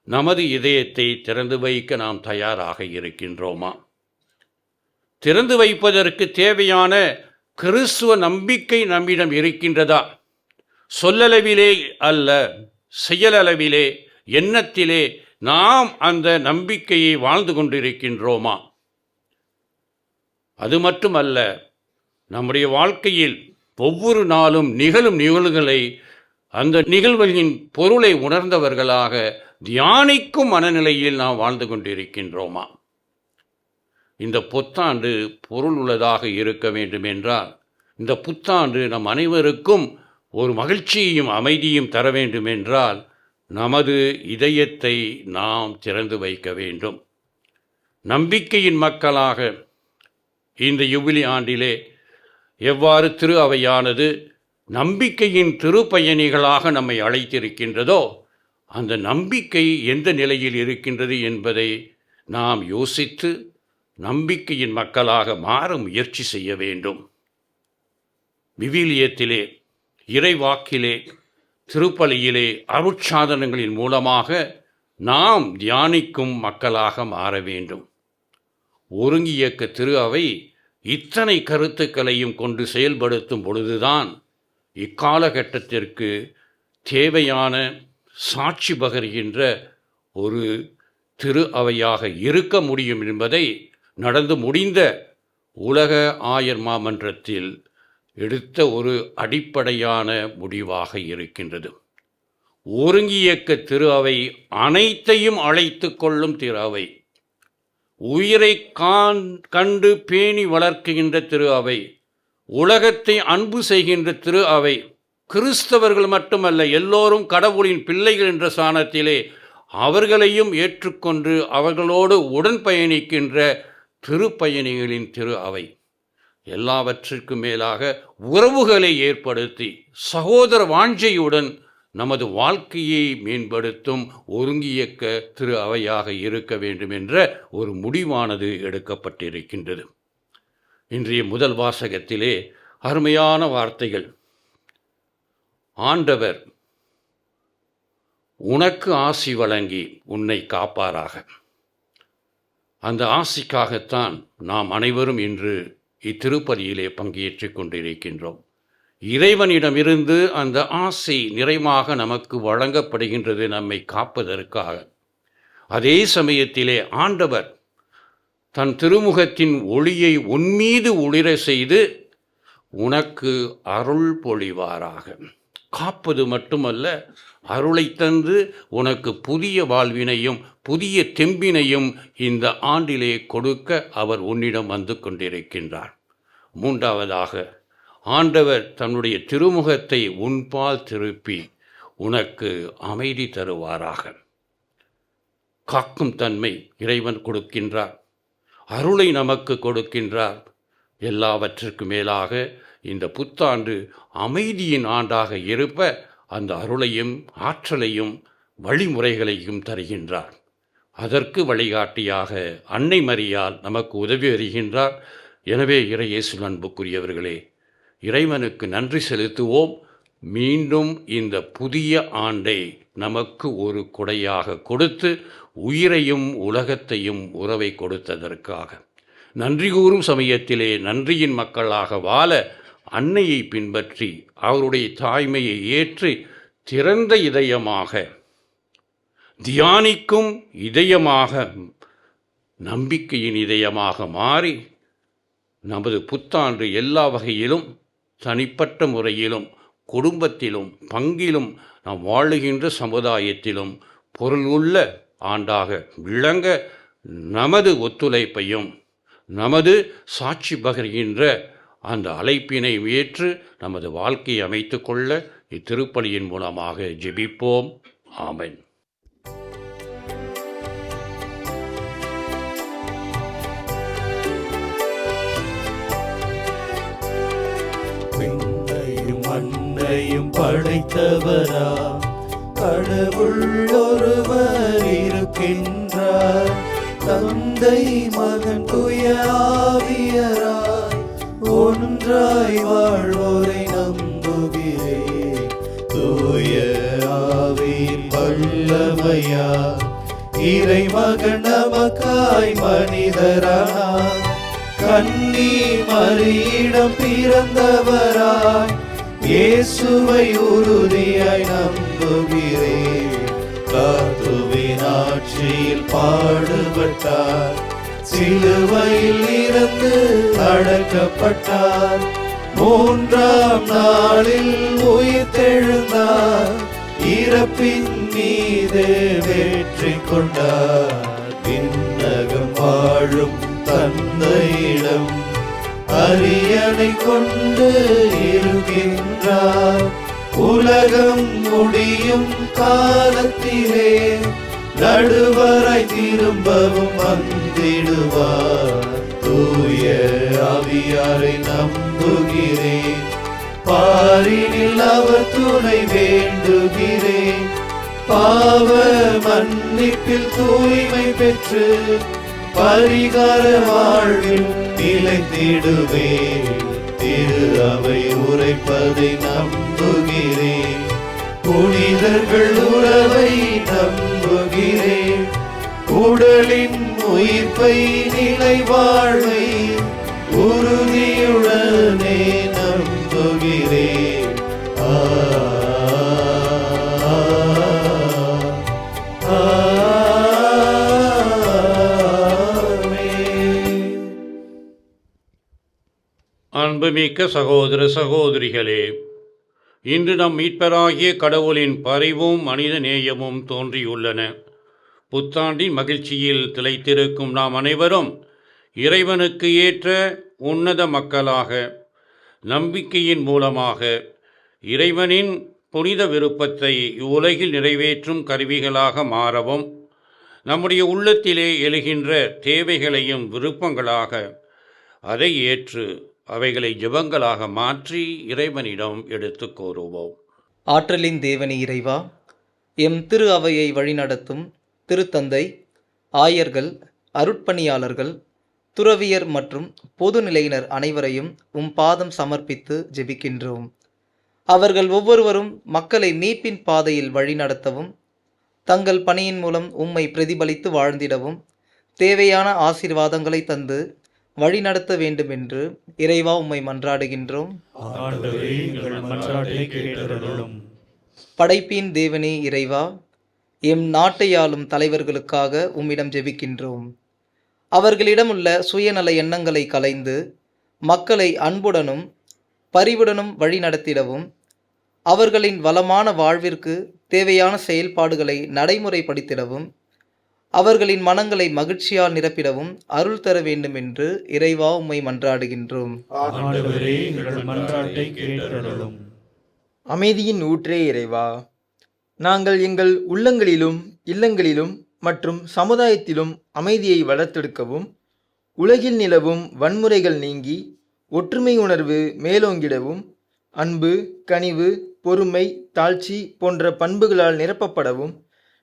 நமது இதயத்தை திறந்து வைக்க நாம் தயாராக இருக்கின்றோமா? திறந்து வைப்பதற்கு தேவையான கிறிஸ்துவ நம்பிக்கை நம்மிடம் இருக்கின்றதா? சொல்லளவிலே அல்ல, செயலளவிலே, எண்ணத்திலே நாம் அந்த நம்பிக்கையை வாழ்ந்து கொண்டிருக்கின்றோமா? அது மட்டுமல்ல, நம்முடைய வாழ்க்கையில் ஒவ்வொரு நாளும் நிகழும் நிகழ்வுகளை, அந்த நிகழ்வுகளின் பொருளை உணர்ந்தவர்களாக தியானிக்கும் மனநிலையில் நாம் வாழ்ந்து கொண்டிருக்கின்றோமா? இந்த புத்தாண்டு பொருள் உள்ளதாக இருக்க வேண்டும் என்றால், இந்த புத்தாண்டு நம் அனைவருக்கும் ஒரு மகிழ்ச்சியையும் அமைதியும் தர வேண்டும் என்றால், நமது இதயத்தை நாம் திறந்து வைக்க வேண்டும். நம்பிக்கையின் மக்களாக இந்த யுபிலி ஆண்டிலே எவ்வாறு திரு அவையானது நம்பிக்கையின் திருப்பயணிகளாக நம்மை அழைத்திருக்கின்றதோ, அந்த நம்பிக்கை எந்த நிலையில் இருக்கின்றது என்பதை நாம் யோசித்து நம்பிக்கையின் மக்களாக மாற முயற்சி செய்ய வேண்டும். விவிலியத்திலே, இறைவாக்கிலே, திருப்பலியிலே, அருட்சாதனங்களின் மூலமாக நாம் தியானிக்கும் மக்களாக மாற வேண்டும். ஒருங்கியக்க திரு அவை இத்தனை கருத்துக்களையும் கொண்டு செயல்படுத்தும் பொழுதுதான் இக்காலகட்டத்திற்கு தேவையான சாட்சி பகர்கின்ற ஒரு திரு அவையாக இருக்க முடியும் என்பதை நடந்து முடிந்த உலக ஆயர் மாமன்றத்தில் எடுத்த ஒரு அடிப்படையான முடிவாக இருக்கின்றது. ஒருங்கியக்க திரு அவை அனைத்தையும் அழைத்து கொள்ளும் திரு அவை, உயிரை கண்டு பேணி வளர்க்கின்ற திரு அவை, உலகத்தை அன்பு செய்கின்ற திரு அவை, கிறிஸ்தவர்கள் மட்டுமல்ல, எல்லோரும் கடவுளின் பிள்ளைகள் என்ற சாணத்திலே அவர்களையும் ஏற்றுக்கொண்டு அவர்களோடு உடன் பயணிக்கின்ற திருப்பயணிகளின் திரு அவை. எல்லாவற்றிற்கும் மேலாக உறவுகளை ஏற்படுத்தி சகோதர வாஞ்சையுடன் நமது வாழ்க்கையை மேம்படுத்தும் ஒருங்கியக்க திரு அவையாக இருக்க வேண்டும் என்ற ஒரு முடிவானது எடுக்கப்பட்டிருக்கின்றது. இன்றைய முதல் வாசகத்திலே அருமையான வார்த்தைகள். ஆண்டவர் உனக்கு ஆசி வழங்கி உன்னை காப்பாராக. அந்த ஆசிக்காகத்தான் நாம் அனைவரும் இன்று இத்திருப்பலியிலே பங்கேற்றுக் கொண்டிருக்கின்றோம். இறைவனிடமிருந்து அந்த ஆசை நிறைவாக நமக்கு வழங்கப்படுகின்றது, நம்மை காப்பதற்காக. அதே சமயத்திலே ஆண்டவர் தன் திருமுகத்தின் ஒளியை உன்மீது ஒளிர செய்து உனக்கு அருள் பொழிவாராக. காப்பது மட்டுமல்ல, அருளை தந்து உனக்கு புதிய வாழ்வினையும் புதிய தெம்பினையும் இந்த ஆண்டிலே கொடுக்க அவர் உன்னிடம் வந்து கொண்டிருக்கின்றார். மூன்றாவதாக, ஆண்டவர் தன்னுடைய திருமுகத்தை உன்பால் திருப்பி உனக்கு அமைதி தருவாராக. காக்கும் தன்மை இறைவன் கொடுக்கின்றார், அருளை நமக்கு கொடுக்கின்றார். எல்லாவற்றிற்கு மேலாக இந்த புத்தாண்டு அமைதியின் ஆண்டாக இருப்ப அந்த அருளையும் ஆற்றலையும் வழிமுறைகளையும் தருகின்றார். அதற்கு வழிகாட்டியாக அன்னை மரியாள் நமக்கு உதவி வருகின்றார். எனவே இறையேசு அன்புக்குரியவர்களே, இறைவனுக்கு நன்றி செலுத்துவோம். மீண்டும் இந்த புதிய ஆண்டை நமக்கு ஒரு கொடையாக கொடுத்து உயிரையும் உலகத்தையும் உறவை கொடுத்ததற்காக நன்றி கூறும் சமயத்திலே நன்றியின் மக்களாக வாழ அன்னையை பின்பற்றி அவருடைய தாய்மையை ஏற்று திறந்த இதயமாக, தியானிக்கும் இதயமாக, நம்பிக்கையின் இதயமாக மாறி நமது புத்தாண்டு எல்லா வகையிலும், தனிப்பட்ட முறையிலும், குடும்பத்திலும், பங்கிலும், நாம் வாழுகின்ற சமுதாயத்திலும் பொருளுள்ள ஆண்டாக விளங்க நமது ஒத்துழைப்பையும் நமது சாட்சி பகர்கின்ற அந்த அழைப்பினை ஏற்று நமது வாழ்க்கையை அமைத்து கொள்ள இத்திருப்பலியின் மூலமாக ஜெபிப்போம். ஆமென். விண்ணையும் மண்ணையும் படைத்தவரா கடவுள் ஒருவர் இருக்கின்றார். தந்தை மகன் தூய ஆவியராய் ஒன்றாய் வாழ்வோரை நம்புகிறேன். தூய ஆவியின் வல்லமையா இறைமகன் நமக்காய் மனிதரானார். கன்னி மரியிடம் பிறந்தவராய் இயேசுவை உறுதியாய் நம்புகிறேன். கிறிஸ்துவின் ஆட்சியில் பாடுபட்டார், சிலுவையில் இருந்து அடக்கப்பட்டார், மூன்றாம் நாளில் உயிர்த்தெழுந்தார், இறப்பின் மீது வெற்றி கொண்டார். விண்ணகம் வாழும் தந்தையிடம் அரியணை கொண்டு இருக்கின்றார். உலகம் முடியும் காலத்திலே நடுவராய் திரும்பவும் வந்திடுவார். தூய ஆவியாரை நம்புகிறேன், பாரினில் அவர் துணை வேண்டுகிறேன். பாவ மன்னிப்பில் தூய்மை பெற்று பரிகார வாழ்வில் நிலைத்திடுவேன். திரு அவை உரைப்பதை நம்புகிறேன், புனிதர்கள் உறவை நம்புகிறேன். உடலின் உயிர்ப்பை நிலை வாழ்வை உறுதியுடனே நம்புகிறேன். அன்புமிக்க சகோதர சகோதரிகளே, இன்று நம் மீட்பராகிய கடவுளின் பரிவும் மனித நேயமும் தோன்றியுள்ளன. புத்தாண்டின் மகிழ்ச்சியில் திளைத்திருக்கும் நாம் அனைவரும் இறைவனுக்கு ஏற்ற உன்னத மக்களாக, நம்பிக்கையின் மூலமாக இறைவனின் புனித விருப்பத்தை இவ்வுலகில் நிறைவேற்றும் கருவிகளாக மாறவும், நம்முடைய உள்ளத்திலே எழுகின்ற தேவைகளையும் விருப்பங்களாக அதை ஏற்று அவைகளை ஜெபங்களாக மாற்றி இறைவனிடம் எடுத்து கோருவோம். ஆற்றலின் தேவனே இறைவா, எம் திரு அவையை வழிநடத்தும் திருத்தந்தை, ஆயர்கள், அருட்பணியாளர்கள், துறவியர் மற்றும் பொதுநிலையினர் அனைவரையும் உம் பாதம் சமர்ப்பித்து ஜெபிக்கின்றோம். அவர்கள் ஒவ்வொருவரும் மக்களை மீட்பின் பாதையில் வழிநடத்தவும், தங்கள் பணியின் மூலம் உம்மை பிரதிபலித்து வாழ்ந்திடவும் தேவையான ஆசீர்வாதங்களை தந்து வழிநடத்த வேண்டும் என்று இறைவா உம்மை மன்றாடுகின்றோம். படைப்பின் தேவனே இறைவா, எம் நாட்டை ஆளும் தலைவர்களுக்காக உம்மிடம் ஜெபிக்கின்றோம். அவர்களிடமுள்ள சுயநல எண்ணங்களை களைந்து மக்களை அன்புடனும் பரிவுடனும் வழிநடத்திடவும் அவர்களின் வளமான வாழ்விற்கு தேவையான செயல்பாடுகளை நடைமுறைப்படுத்திடவும் அவர்களின் மனங்களை மகிழ்ச்சியால் நிரப்பிடவும் அருள் தர வேண்டும் என்று இறைவா உம்மை மன்றாடுகின்றோம். அமைதியின் ஊற்றே இறைவா, நாங்கள் எங்கள் உள்ளங்களிலும் இல்லங்களிலும் மற்றும் சமுதாயத்திலும் அமைதியை வளர்த்தெடுக்கவும் உலகில் நிலவும் வன்முறைகள் நீங்கி ஒற்றுமை உணர்வு மேலோங்கிடவும் அன்பு, கனிவு, பொறுமை, தாழ்ச்சி போன்ற பண்புகளால் நிரப்பப்படவும்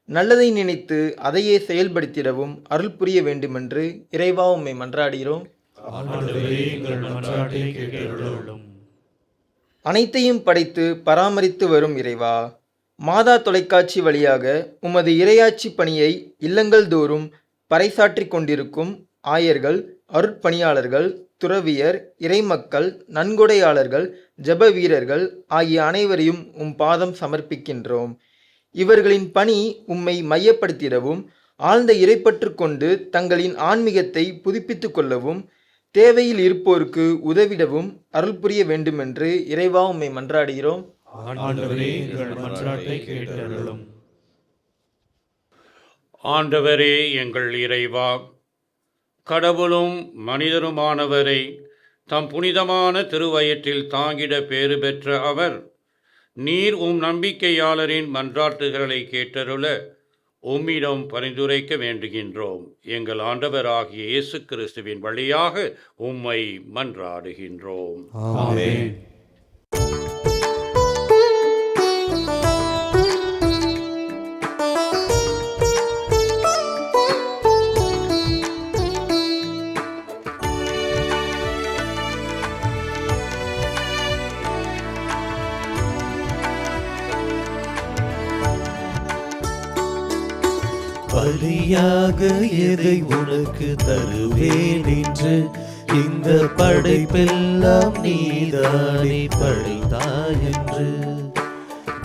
நல்லதை நினைத்து அதையே செயல்படுத்திடவும் அருள் புரிய வேண்டுமென்று இறைவா உம்மை மன்றாடுகிறோம். அனைத்தையும் படைத்து பராமரித்து வரும் இறைவா, மாதா தொலைக்காட்சி வழியாக உமது இறையாட்சி பணியை இல்லங்கள் தோறும் பறைசாற்றிக் கொண்டிருக்கும் ஆயர்கள், அருட்பணியாளர்கள், துறவியர், இறைமக்கள், நன்கொடையாளர்கள், ஜெப வீரர்கள் ஆகிய அனைவரையும் உம் பாதம் சமர்ப்பிக்கின்றோம். இவர்களின் பணி உம்மை மையப்படுத்திடவும் ஆழ்ந்த இறைப்பற்று கொண்டு தங்களின் ஆன்மீகத்தை புதுப்பித்து கொள்ளவும் தேவையில் இருப்போருக்கு உதவிடவும் அருள் புரிய வேண்டுமென்று இறைவா உம்மை மன்றாடுகிறோம். ஆண்டவரே எங்கள் இறைவா, கடவுளும் மனிதருமானவரை தம் புனிதமான திருவயிற்றில் தாங்கிட பேறு பெற்ற அவர், நீர் உம் நம்பிக்கையாளரின் மன்றாட்டுகளை கேட்டருள உம்மிடம் பரிந்துரைக்க வேண்டுகின்றோம். எங்கள் ஆண்டவராகிய இயேசு கிறிஸ்துவின் வழியாக உம்மை மன்றாடுகின்றோம். ஆமென். பலியாக எதை உனக்கு தருவேன் என்று இந்த படைப்பெல்லாம் நீதானே படைத்தாய் என்று.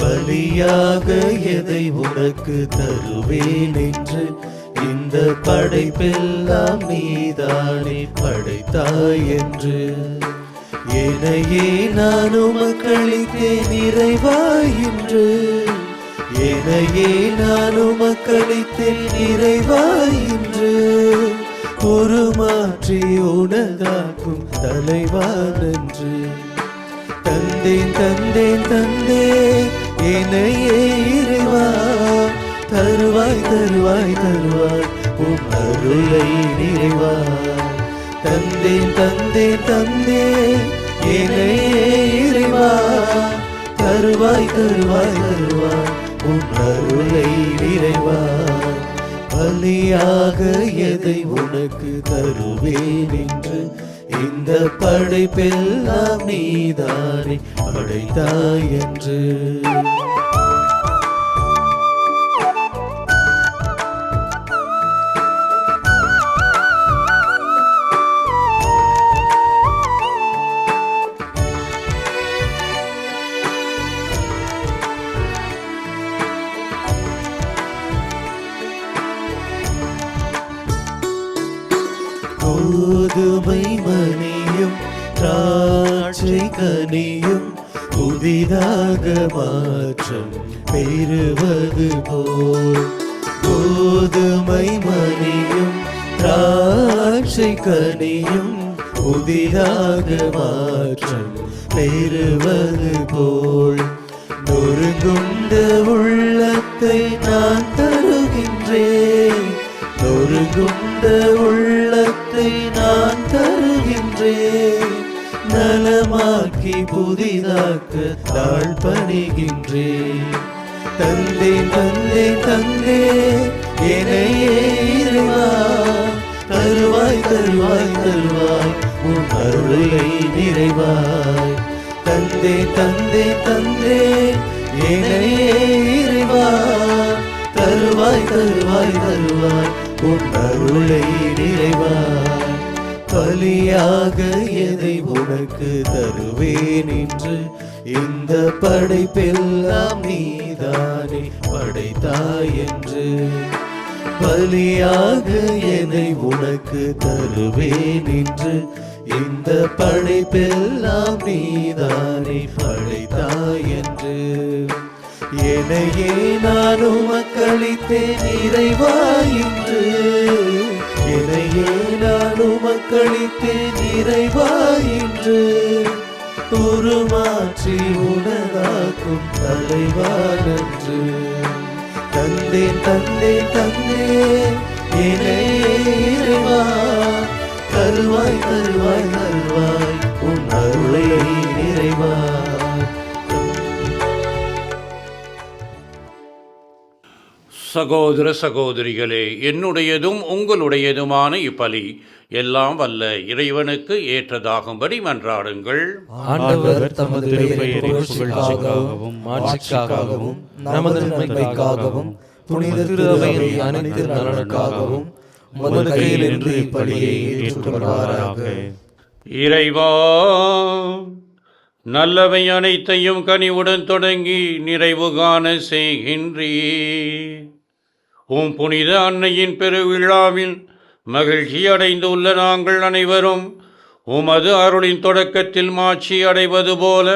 பலியாக எதை உனக்கு தருவேன் என்று இந்த படைப்பெல்லாம் நீதானே படைத்தாய் என்று. என்னையே நான் உமக்களித்தேன் இறைவா என்று. என்னையே நான் உமக்களித்தேன் இறைவா என்று. உருமாற்றி உனதாக்கும் தலைவா நன்று. தந்தேன் தந்தேன் தந்தேன் என்னையே இறைவா. தருவாய் தருவாய் தருவாய் உம் அருளை நிறைவாய். தந்தேன் தந்தேன் தந்தேன் என்னையே இறைவா. தருவாய் தருவாய் தருவாய் உம் அருளை நிறைவாய். பலியாக எதை உனக்கு தருவேன் என்று இந்த படைப்பெல்லாம் நீதானே படைத்தாய் என்று. கோதுமை மணியும் திராட்சை கனியும் புதிதாக மாற்றம் பெறுவது போல். கோதுமை மணியும் திராட்சை கனியும் புதிதாக மாற்றம் பெறுவது போல். நொறுங்குண்ட உள்ளத்தை நான் தருகின்றேன். நொறுங்குண்ட உள்ளத்தை நான் தருகின்றேன். நலமாக்கி புதிதாக்க தாழ் பணிகின்றேன். தந்தேன் தந்தேன் தந்தேன் என்னையே இறைவா. தருவாய் தருவாய் தருவாய் உன் அருளை நிறைவாய். தந்தேன் தந்தேன் தந்தேன் என்னையே இறைவா. தருவாய் தருவாய் தருவாய் உன் அருளை நிறைவாய். பலியாக எதை உனக்கு தருவேன் என்று இந்த படைப்பெல்லாம் நீதானே படைத்தாய் என்று. பலியாக என்னை உனக்கு தருவேன் என்று இந்த படைப்பெல்லாம் நீதானே படைத்தாய் என்று என்னையே நான் உமக்களித்தேன் இறைவா என்று என்னையே நான் உமக்களித்தேன் இறைவா என்று உருமாற்றி உனதாக்கும் தலைவா நன்று தந்தேன் தந்தேன் தந்தேன் இறைவா தருவாய் தருவாய் தருவாய் உன் அருளை நிறைவா. சகோதர சகோதரிகளே, என்னுடையதும் உங்களுடையதுமான இப்பலி எல்லாம் வல்ல இறைவனுக்கு ஏற்றதாகும்படி மன்றாடுங்கள். ஆண்டவர் தமது புகழ்ச்சிக்காகவும் மாட்சிக்காகவும் நமது நன்மைக்காகவும் புனித திருவையின் அனைத்து நலனுக்காகவும் உமது கையில் என்று இப்பலியை ஏற்றுக்கொள்வாராக. இறைவா, நல்லவை அனைத்தையும் கனிவுடன் தொடங்கி நிறைவு காண செய்கின்றீர். உம் புனித அன்னையின் பெருவிழாவில் மகிழ்ச்சி அடைந்துள்ள நாங்கள் அனைவரும் உமது அருளின் தொடக்கத்தில் மாட்சி அடைவது போல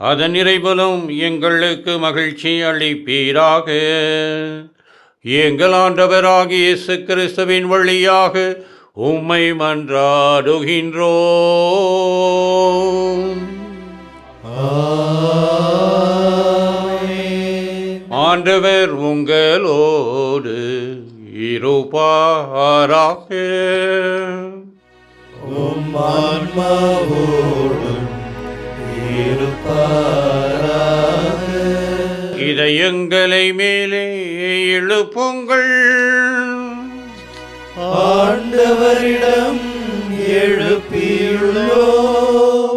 அதன் நிறைவிலும் எங்களுக்கு மகிழ்ச்சி அளிப்பீராக. எங்கள் ஆண்டவராகிய இயேசு கிறிஸ்துவின் வழியாக உம்மை மன்றாடுகின்றோம். ஆண்டவர் உங்களோடு இருப்பாராக. உம் ஆன்மாவோடும் இருப்பாராக. இதயங்களை மேலே எழுப்புங்கள். ஆண்டவரிடம் எழுப்பியுள்ளோம்.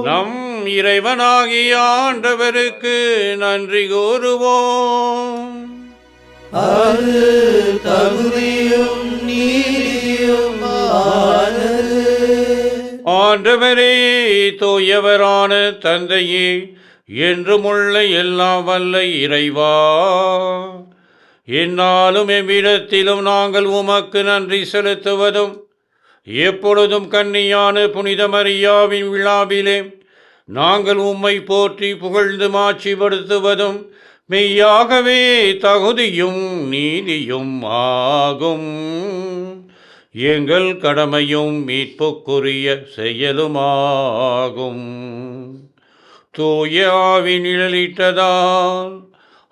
நம் இறைவனாகிய ஆண்டவருக்கு நன்றி கூறுவோம். அது தகுதியும் நீதியும் ஆனது. ஆண்டவரே, தூயவரான தந்தையே, என்றுமுள்ள எல்லாம் வல்ல இறைவா, எந்நாளும் எவ்விடத்திலும் நாங்கள் உமக்கு நன்றி செலுத்துவதும் எப்பொழுதும் கன்னியான புனித மரியாவின் விழாவிலே நாங்கள் உம்மை போற்றி புகழ்ந்து மாட்சிப்படுத்துவதும் மெய்யாகவே தகுதியும் நீதியும் ஆகும். எங்கள் கடமையும் மீட்புக்குரிய செயலுமாகும். தூய ஆவி நிழலிட்டதால்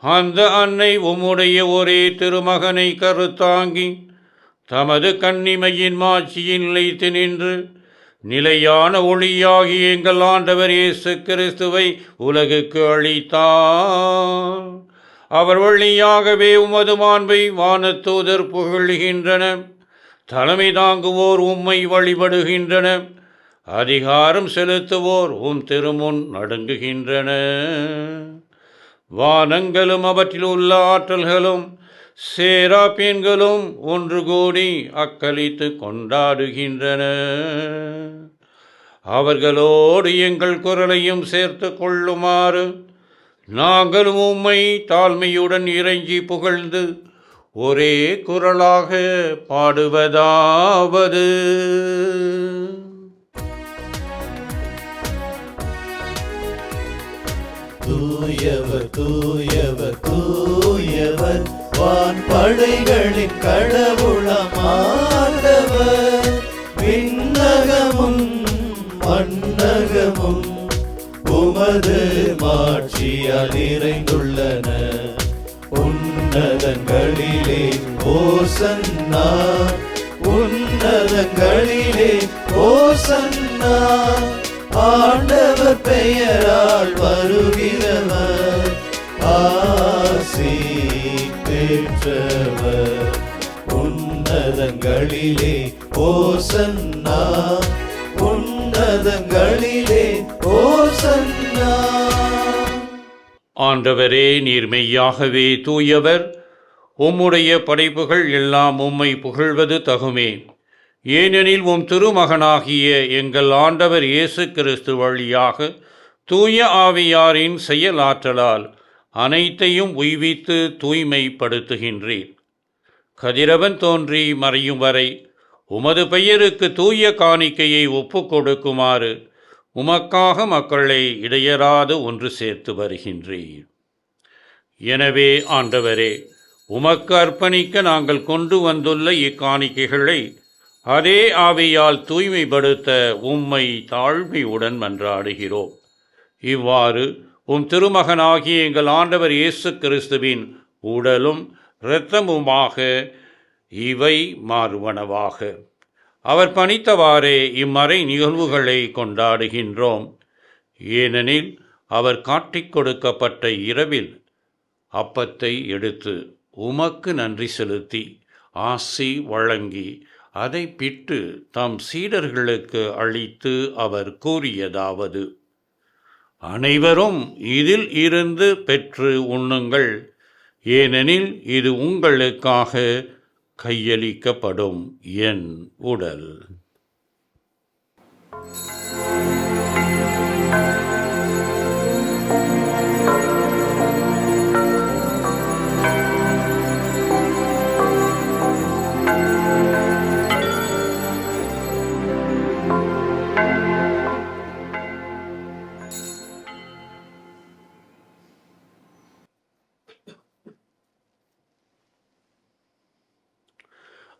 அந்த அன்னை உம்முடைய ஒரே திருமகனை கருத்தாங்கி தமது கன்னிமையின் மாட்சியில் நிலைத்து நின்று நிலையான ஒளியாகி எங்கள் ஆண்டவர் இயேசு கிறிஸ்துவை உலகுக்கு அளித்தார். அவர் வழியாகவே உமது மாண்பை வானதூதர் புகழ்கின்றன. தலைமை தாங்குவோர் உம்மை வழிபடுகின்றன. அதிகாரம் செலுத்துவோர் உம் திருமுன் நடுங்குகின்றன. வானங்களும் அவற்றில் உள்ள ஆற்றல்களும் சேராபீன்களும் ஒன்று கூடி அக்களித்து கொண்டாடுகின்றன. அவர்களோடு எங்கள் குரலையும் சேர்த்து கொள்ளுமாறு நாங்கள் உம்மை தாழ்மையுடன் இறைஞ்சி புகழ்ந்து ஒரே குரலாக பாடுவதாவது: தூயவர் தூயவர் தூயவர் வான் படைகளின் கடவுளம் ஆண்டவர். விண்ணகமும் மண்ணகமும் உமது மாட்சியால் நிறைந்துள்ளன. உன்னதங்களிலே ஓசன்னா, உன்னதங்களிலே ஓசன்னா. ஆண்டவர் பெயரால் வருகிறவர் ஆசி பெற்றவர். உன்னதங்களிலே ஓசன்னா, உன்னதங்களிலே ஓசன்னா. ஆண்டவரே, நீர் மெய்யாகவே தூயவர். உம்முடைய படைப்புகள் எல்லாம் உம்மை புகழ்வது தகுமே. ஏனெனில் உம் திருமகனாகிய எங்கள் ஆண்டவர் இயேசு கிறிஸ்து வழியாக தூய ஆவியாரின் செயலாற்றலால் அனைத்தையும் உய்வித்து தூய்மைப்படுத்துகின்றீர். கதிரவன் தோன்றி மறையும் வரை உமது பெயருக்கு தூய காணிக்கையை ஒப்புக் கொடுக்குமாறு உமக்காக மக்களை இடையராது ஒன்று சேர்த்து வருகின்றீர். எனவே ஆண்டவரே, உமக்கு அர்ப்பணிக்க நாங்கள் கொண்டு வந்துள்ள இக்காணிக்கைகளை அதே ஆவியால் தூய்மைப்படுத்த உம்மை தாழ்மையுடன் மன்றாடுகிறோம். இவ்வாறு திருமகனாகிய எங்கள் ஆண்டவர் இயேசு கிறிஸ்துவின் உடலும் இரத்தமுமாக இவை மாறுவனவாக. அவர் பணித்தவாறே இம்மறை நிகழ்வுகளை கொண்டாடுகின்றோம். ஏனெனில் அவர் காட்டிக் கொடுக்கப்பட்ட இரவில் அப்பத்தை எடுத்து உமக்கு நன்றி செலுத்தி ஆசி வழங்கி அதை பிட்டு தம் சீடர்களுக்கு அளித்து அவர் கூறியதாவது: அனைவரும் இதில் இருந்து பெற்று உண்ணுங்கள், ஏனெனில் இது உங்களுக்காக கையளிக்கப்படும் என் உடல்.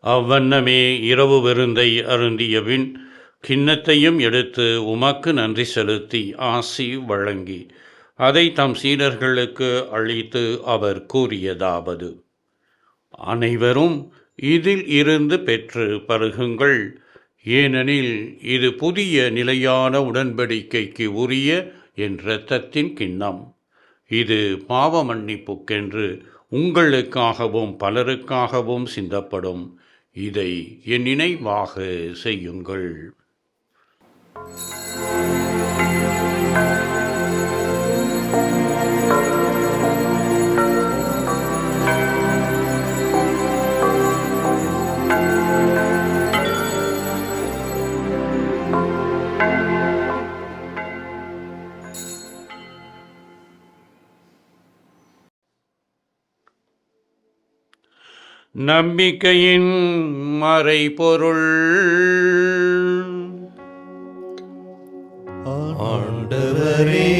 அவ்வண்ணமே இரவு விருந்தை அருந்தியபின் கிண்ணத்தையும் எடுத்து உமக்கு நன்றி செலுத்தி ஆசி வழங்கி அதை தம் சீடர்களுக்கு அளித்து அவர் கூறியதாவது: அனைவரும் இதில் இருந்து பெற்று பருகுங்கள், ஏனெனில் இது புதிய நிலையான உடன்படிக்கைக்கு உரிய என் இரத்தத்தின் கிண்ணம். இது பாவ மன்னிப்புக்கென்று உங்களுக்காகவும் பலருக்காகவும் சிந்தப்படும். இதை என் நினைவாக செய்யுங்கள். நம்பிக்கையின் மறைபொருள். ஆண்டவரே,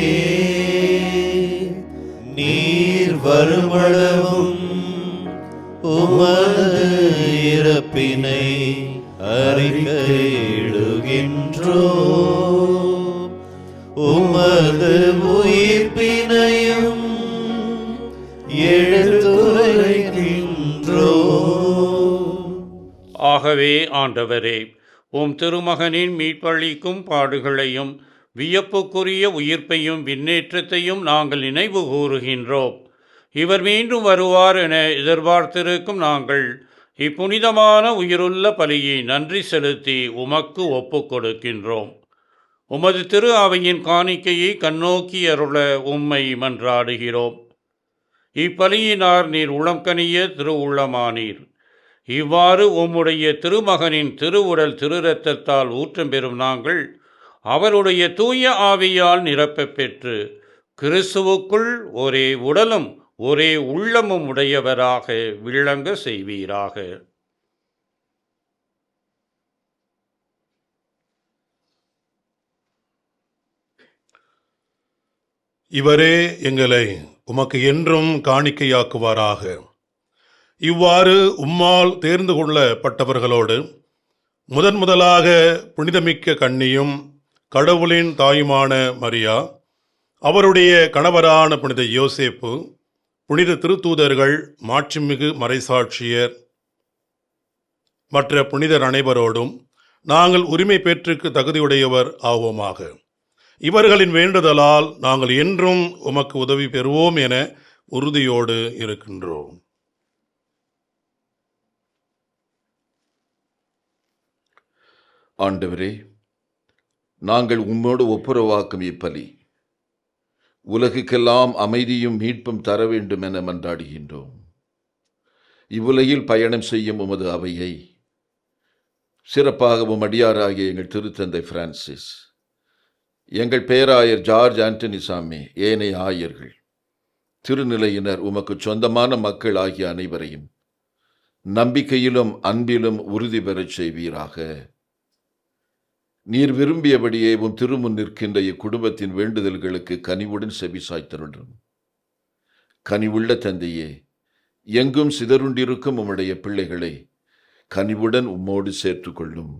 நீர் வருமளவும் உமது இறப்பினை அறிக்கையிடுகின்றோம், உமது உயிர்ப்பினையும் எடுத்துரைக்கின்றோம். ஆகவே ஆண்டவரே, திருமகனின் மீட்பளிக்கும் பாடுகளையும் வியப்புக்குரிய உயிர்ப்பையும் விண்ணேற்றத்தையும் நாங்கள் நினைவு கூறுகின்றோம். இவர் மீண்டும் வருவார் என எதிர்பார்த்திருக்கும் நாங்கள் இப்புனிதமான உயிருள்ள பலியை நன்றி செலுத்தி உமக்கு ஒப்புக் கொடுக்கின்றோம். உமது திரு அவையின் காணிக்கையை கண்ணோக்கி அருள உம்மை மன்றாடுகிறோம். இப்பலியினார் நீர் உளம்கனிய திரு உள்ளமானீர். இவ்வாறு உம்முடைய திருமகனின் திருவுடல் திரு இரத்தத்தால் ஊற்றம் பெறும் நாங்கள் அவருடைய தூய ஆவியால் நிரப்பப் பெற்று கிறிஸ்துவுக்குள் ஒரே உடலும் ஒரே உள்ளமும் உடையவராக விளங்க செய்வீராக. இவரே எங்களை உமக்கு என்றும் காணிக்கையாக்குவாராக. இவ்வாறு உம்மால் தேர்ந்து கொள்ளப்பட்டவர்களோடு முதலாக புனிதமிக்க கன்னியும் கடவுளின் தாயுமான மரியா, அவருடைய கணவரான புனித யோசேப்பு, புனித திருத்தூதர்கள், மாட்சிமிகு மறைசாட்சியர், மற்ற புனிதர் அனைவரோடும் நாங்கள் உரிமை பேற்றுக்கு தகுதியுடையவர் ஆவோமாக. இவர்களின் வேண்டுதலால் நாங்கள் என்றும் உமக்கு உதவி பெறுவோம் என உறுதியோடு இருக்கின்றோம். ஆண்டவரே, நாங்கள் உம்மோடு ஒப்புரவாக்கும் இப்பலி உலகுக்கெல்லாம் அமைதியும் மீட்பும் தர வேண்டும் என மன்றாடுகின்றோம். இவ்வுலகில் பயணம் செய்யும் உமது அவையை சிறப்பாகவும் அடியாராகிய எங்கள் திருத்தந்தை பிரான்சிஸ், எங்கள் பேராயர் ஜார்ஜ் ஆண்டனி சாமி, ஏனைய ஆயர்கள், திருநிலையினர், உமக்கு சொந்தமான மக்கள் ஆகிய அனைவரையும் நம்பிக்கையிலும் அன்பிலும் உறுதி பெறச் செய்வீராக. நீர் விரும்பியபடியே உம் திருமுன் நிற்கின்ற இக்குடும்பத்தின் வேண்டுதல்களுக்கு கனிவுடன் செவிசாய்த்தருளும். கனிவுள்ள தந்தையே, எங்கும் சிதறுண்டிருக்கும் உம்முடைய பிள்ளைகளை கனிவுடன் உம்மோடு சேர்த்துக் கொள்ளும்.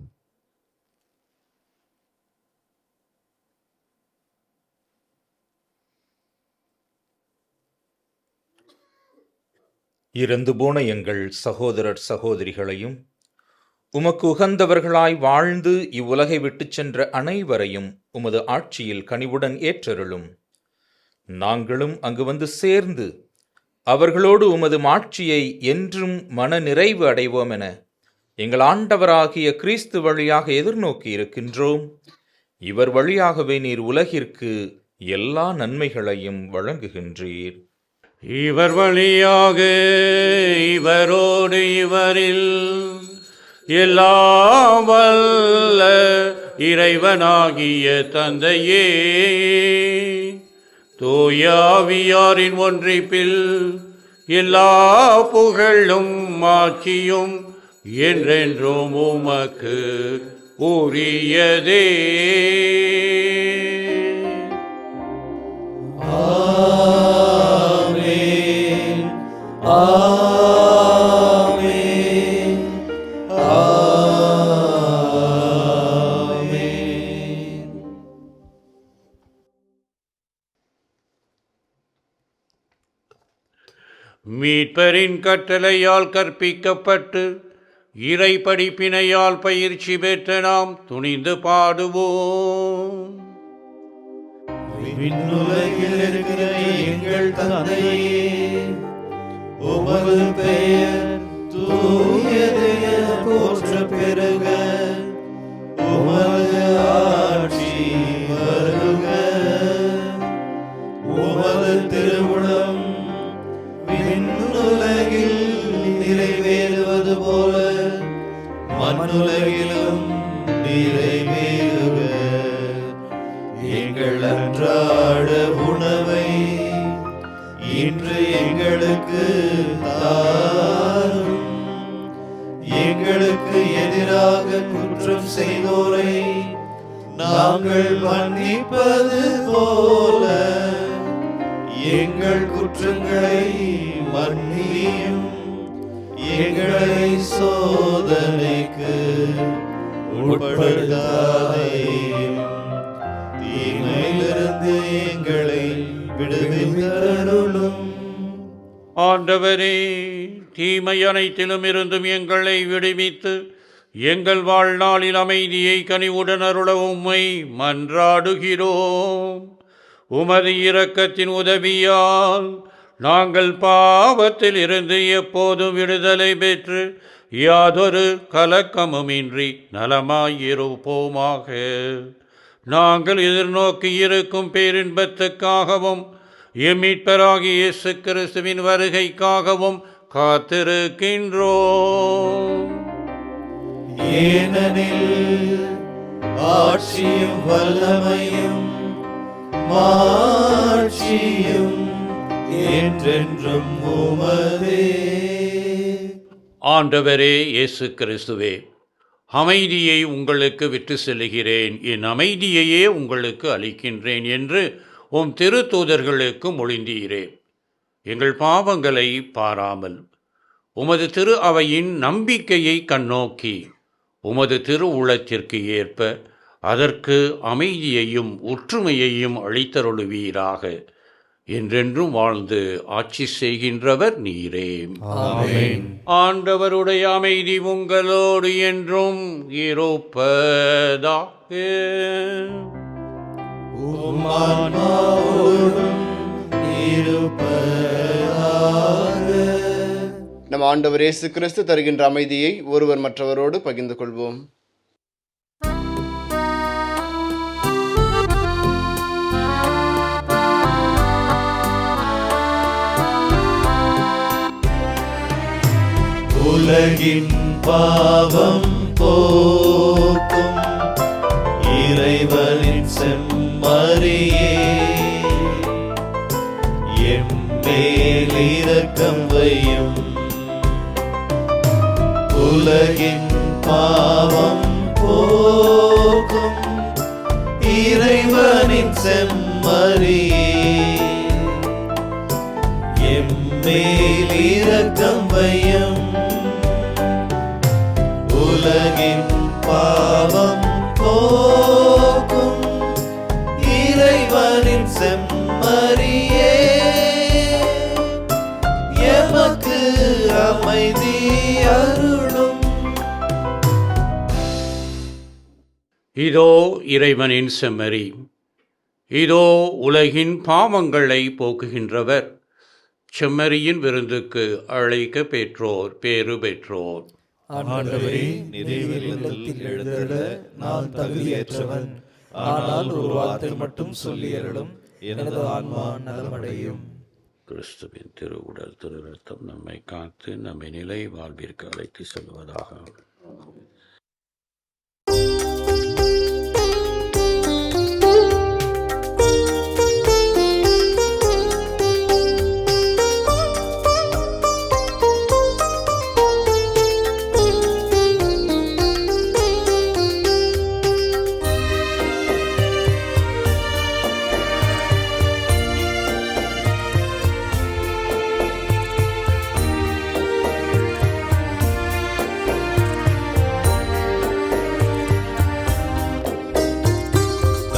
இறந்து போன எங்கள் சகோதரர் சகோதரிகளையும் உமக்கு உகந்தவர்களாய் வாழ்ந்து இவ்வுலகை விட்டுச் சென்ற அனைவரையும் உமது ஆட்சியில் கனிவுடன் ஏற்றருளும். நாங்களும் அங்கு வந்து சேர்ந்து அவர்களோடு உமது மாட்சியை என்றும் மன நிறைவு அடைவோம் என எங்கள் ஆண்டவராகிய கிறிஸ்து வழியாக எதிர்நோக்கி இருக்கின்றோம். இவர் வழியாகவே நீர் உலகிற்கு எல்லா நன்மைகளையும் வழங்குகின்றீர். இவர் வழியாக இவரோடு இவரில் எல்லாம் வல்ல இறைவனாகிய தந்தையே, தூயாவியாரின் ஒன்றிப்பில் எல்லா புகழும் மாட்சியும் என்றென்றும் உமக்கு உரியதே. ஆமென். ஆமென். ஆமென். மீட்பரின் கட்டளையால் கற்பிக்கப்பட்டு இறை படிப்பினையால் பயிற்சி பெற்ற நாம் துணிந்து பாடுவோம். விண்ணுலகில் இருக்கிற எங்கள் தந்தையே, உமது பெயர் தூயது என போற்ற பெறுக. உமது ஆட்சி வருக. உமது திருவுளம் விண்ணுலகில் நிறைவேறுவது போல மண்ணுலகிலும் நிறைவேறுக. எங்கள் அன்றாட உணவை இன்று எங்களுக்கு தாரும். எங்களுக்கு எதிராக குற்றம் செய்தோரை நாங்கள் மன்னிப்பது போல எங்கள் குற்றங்களை மன்னியும். எங்களை சோதனைக்கு உட்படுத்தாதேயும், தீமையிலிருந்து எங்களை விடுவித்தருளும். ஆண்டவரே, தீமை அனைத்திலும் இருந்தும் எங்களை விடுவித்து எங்கள் வாழ்நாளில் அமைதியை கனிவுடன் அருள உம்மை மன்றாடுகிறோம். உமது இரக்கத்தின் உதவியால் நாங்கள் பாவத்தில் இருந்து எப்போதும் விடுதலை பெற்று யாதொரு கலக்கமுமின்றி நலமாயிருப்போமாக. நாங்கள் எதிர்நோக்கி இருக்கும் பேரின்பத்துக்காகவும் எம்மீட்பராகிய இயேசு கிறிஸ்துவின் வருகைக்காகவும் காத்திருக்கின்றோம். ஏனெனில் ஆட்சியும் வல்லமையும் மாட்சியும் என்றென்றும் உமதே. ஆண்டவரே இயேசு கிறிஸ்துவே, அமைதியை உங்களுக்கு விட்டு செல்கிறேன், என் அமைதியையே உங்களுக்கு அளிக்கின்றேன் என்று உம் திருத்தூதர்களுக்கு மொழிந்தீரே. எங்கள் பாவங்களை பாராமல் உமது திரு அவையின் நம்பிக்கையை கண்ணோக்கி உமது திரு உள்ளத்திற்கு ஏற்ப அதற்கு அமைதியையும் ஒற்றுமையையும் அளித்தருளுவீராக. என்றென்றும் வாழ்ந்து ஆட்சி செய்கின்றவர் நீரே. ஆமென். ஆண்டவருடைய அமைதி உங்களோடு என்றும் இருப்பதாக. உம் ஆன்மாவோடும் இருப்பதாக. நம் ஆண்டவர் இயேசு கிறிஸ்து தருகின்ற அமைதியை ஒருவர் மற்றவரோடு பகிர்ந்து கொள்வோம். உலகின் பாவம் போக்கும் இறைவனின் செம்மறியே, எம்மேல் இரக்கம் வையும். உலகின் பாவம் போக்கும் இறைவனின் செம்மறியே எம்மேல் இரக்கம் வையும். உலகின் பாவம் போக்கும் இறைவனின் செம்மறியே எமக்கு அமைதி அருளும். இதோ இறைவனின் செம்மறி, இதோ உலகின் பாவங்களை போக்குகின்றவர். செம்மறியின் விருந்துக்கு அழைக்க பெற்றோர் பேறு பெற்றோர். ஆண்டவரே, நிறைவேறில் எழுந்தருள நான் தகுதியற்றவன். ஆனால் ஒரு வார்த்தை மட்டும் சொல்லியருளும், எனது ஆன்மா நலமடையும். கிறிஸ்துவின் திருவுடல் திரு ரத்தம் நம்மை காத்து நம்மை நிலை வாழ்விற்கு அழைத்து செல்வதாக.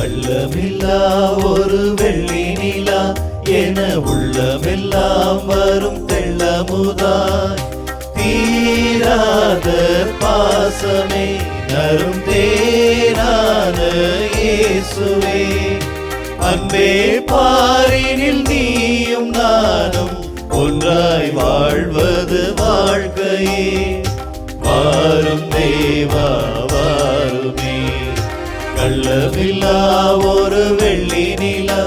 உள்ளமில்லா ஒரு வெள்ளி நிலா என உள்ளமெல்லாம் வரும் தெள்ளமுதாய் தீராத பாசமே நரும் தேனான இயேசுவே அன்பே பாரினில் நீயும் நானும் ஒன்றாய் வாழ்வது வாழ்க்கையே. வாரும் தேவா வாருமே, கள்ளமில்லா ஒரு வெள்ளி நிலா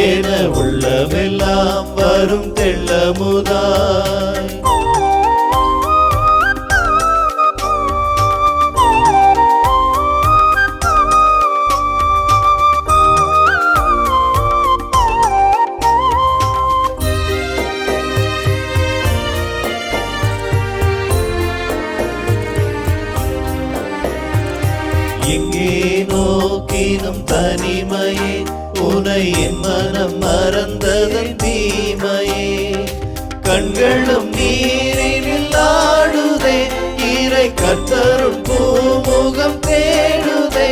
என உள்ளமெல்லாம் வரும் தெள்ளமுதாய் எங்கே நோக்கினும் தனிமையே உனை என் மனம் மறந்ததன் தீமையே. கண்களும் நீரினில் ஆடுதே, இறை கர்த்தருள் பூமுகம் தேடுதே.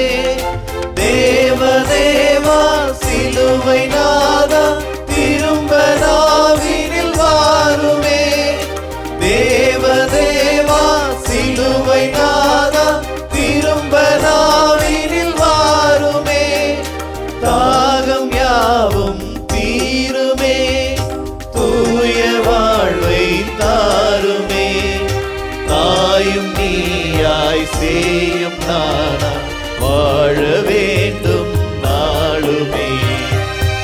தேவதேவா சிலுவை நாதா திரும்ப நாவினில் வாருமே. தேவதேவா சிலுவை நாதா திரும்ப நாவினில் வாருமே. தாகம் யாவும் தீருமே, தூய வாழ்வை தாருமே. தாயும் நீயாய் சேயும் நானா வாழ வேண்டும் நாளுமே.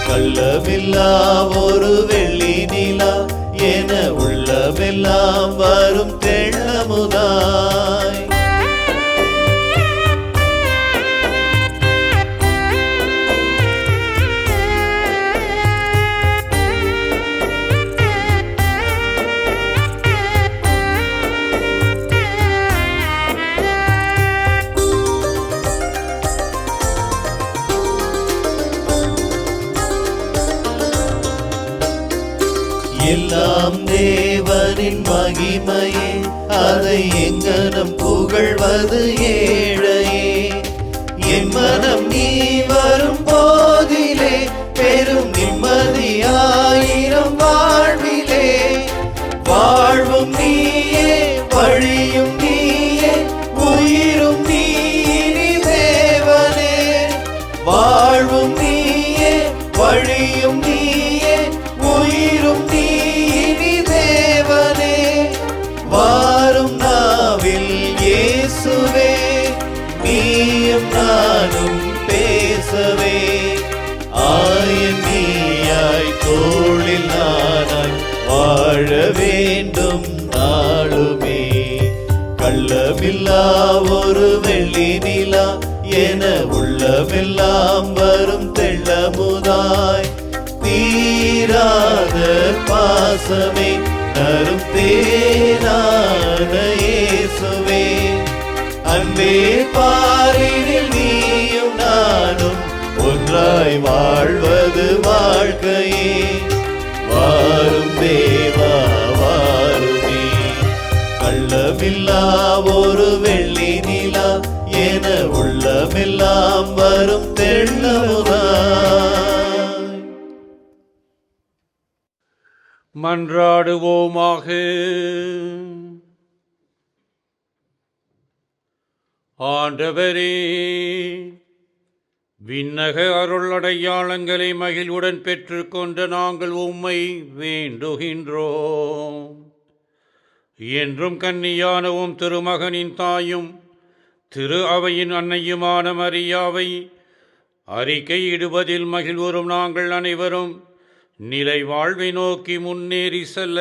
கள்ளமில்லா ஒரு வெள்ளி நிலா என உள்ளமெல்லாம் வரும் தெள்ளமுதாய் எல்லாம் தேவனின் மகிமையே, அதை எங்கனம் புகழ்வது ஏழையே. என் மனம் நீ வரும் போதிலே பெரும் நிம்மதியாயிரம் வாழ்விலே. வாழ்வும் நீயே வழியும் நீயே உயிரும் நீ தேவனே. வாழ்வும் நீயே வழியும் நீயே உயிரும் நீ தேவனே. வாரும் நாவில் இயேசுவே, நீயும் நானும் பேசவே. ஆயன் நீயாய் தோளில் நானாய் வாழ வேண்டும் நாளுமே. கள்ளமில்லா ஒரு வெள்ளி நிலா என உள்ளமெல்லாம் வரும் தெள்ளமுதாய் தீராத பாசமே நரும் தேனான இயேசுவே. வேப்பாரினில் நீயும் நானும் ஒன்றாய் வாழ்வது வாழ்க்கையே. வாரும் தேவா வாருமே, கள்ளமில்லா ஒரு வெள்ளி நிலா என உள்ளமெல்லாம் வரும் தெள்ளமுதாய். மன்றாடுவோமாக. ஆண்டவரே, விண்ணக அருள் அடையாளங்களை மகிழ்வுடன் பெற்றுக்கொண்ட நாங்கள் உம்மை வேண்டுகின்றோம். என்றும் கன்னியானவும் திருமகனின் தாயும் திரு அவையின் அன்னையுமான மரியாவை அறிக்கையிடுவதில் மகிழ்வுறும் நாங்கள் அனைவரும் நிலை வாழ்வை நோக்கி முன்னேறி செல்ல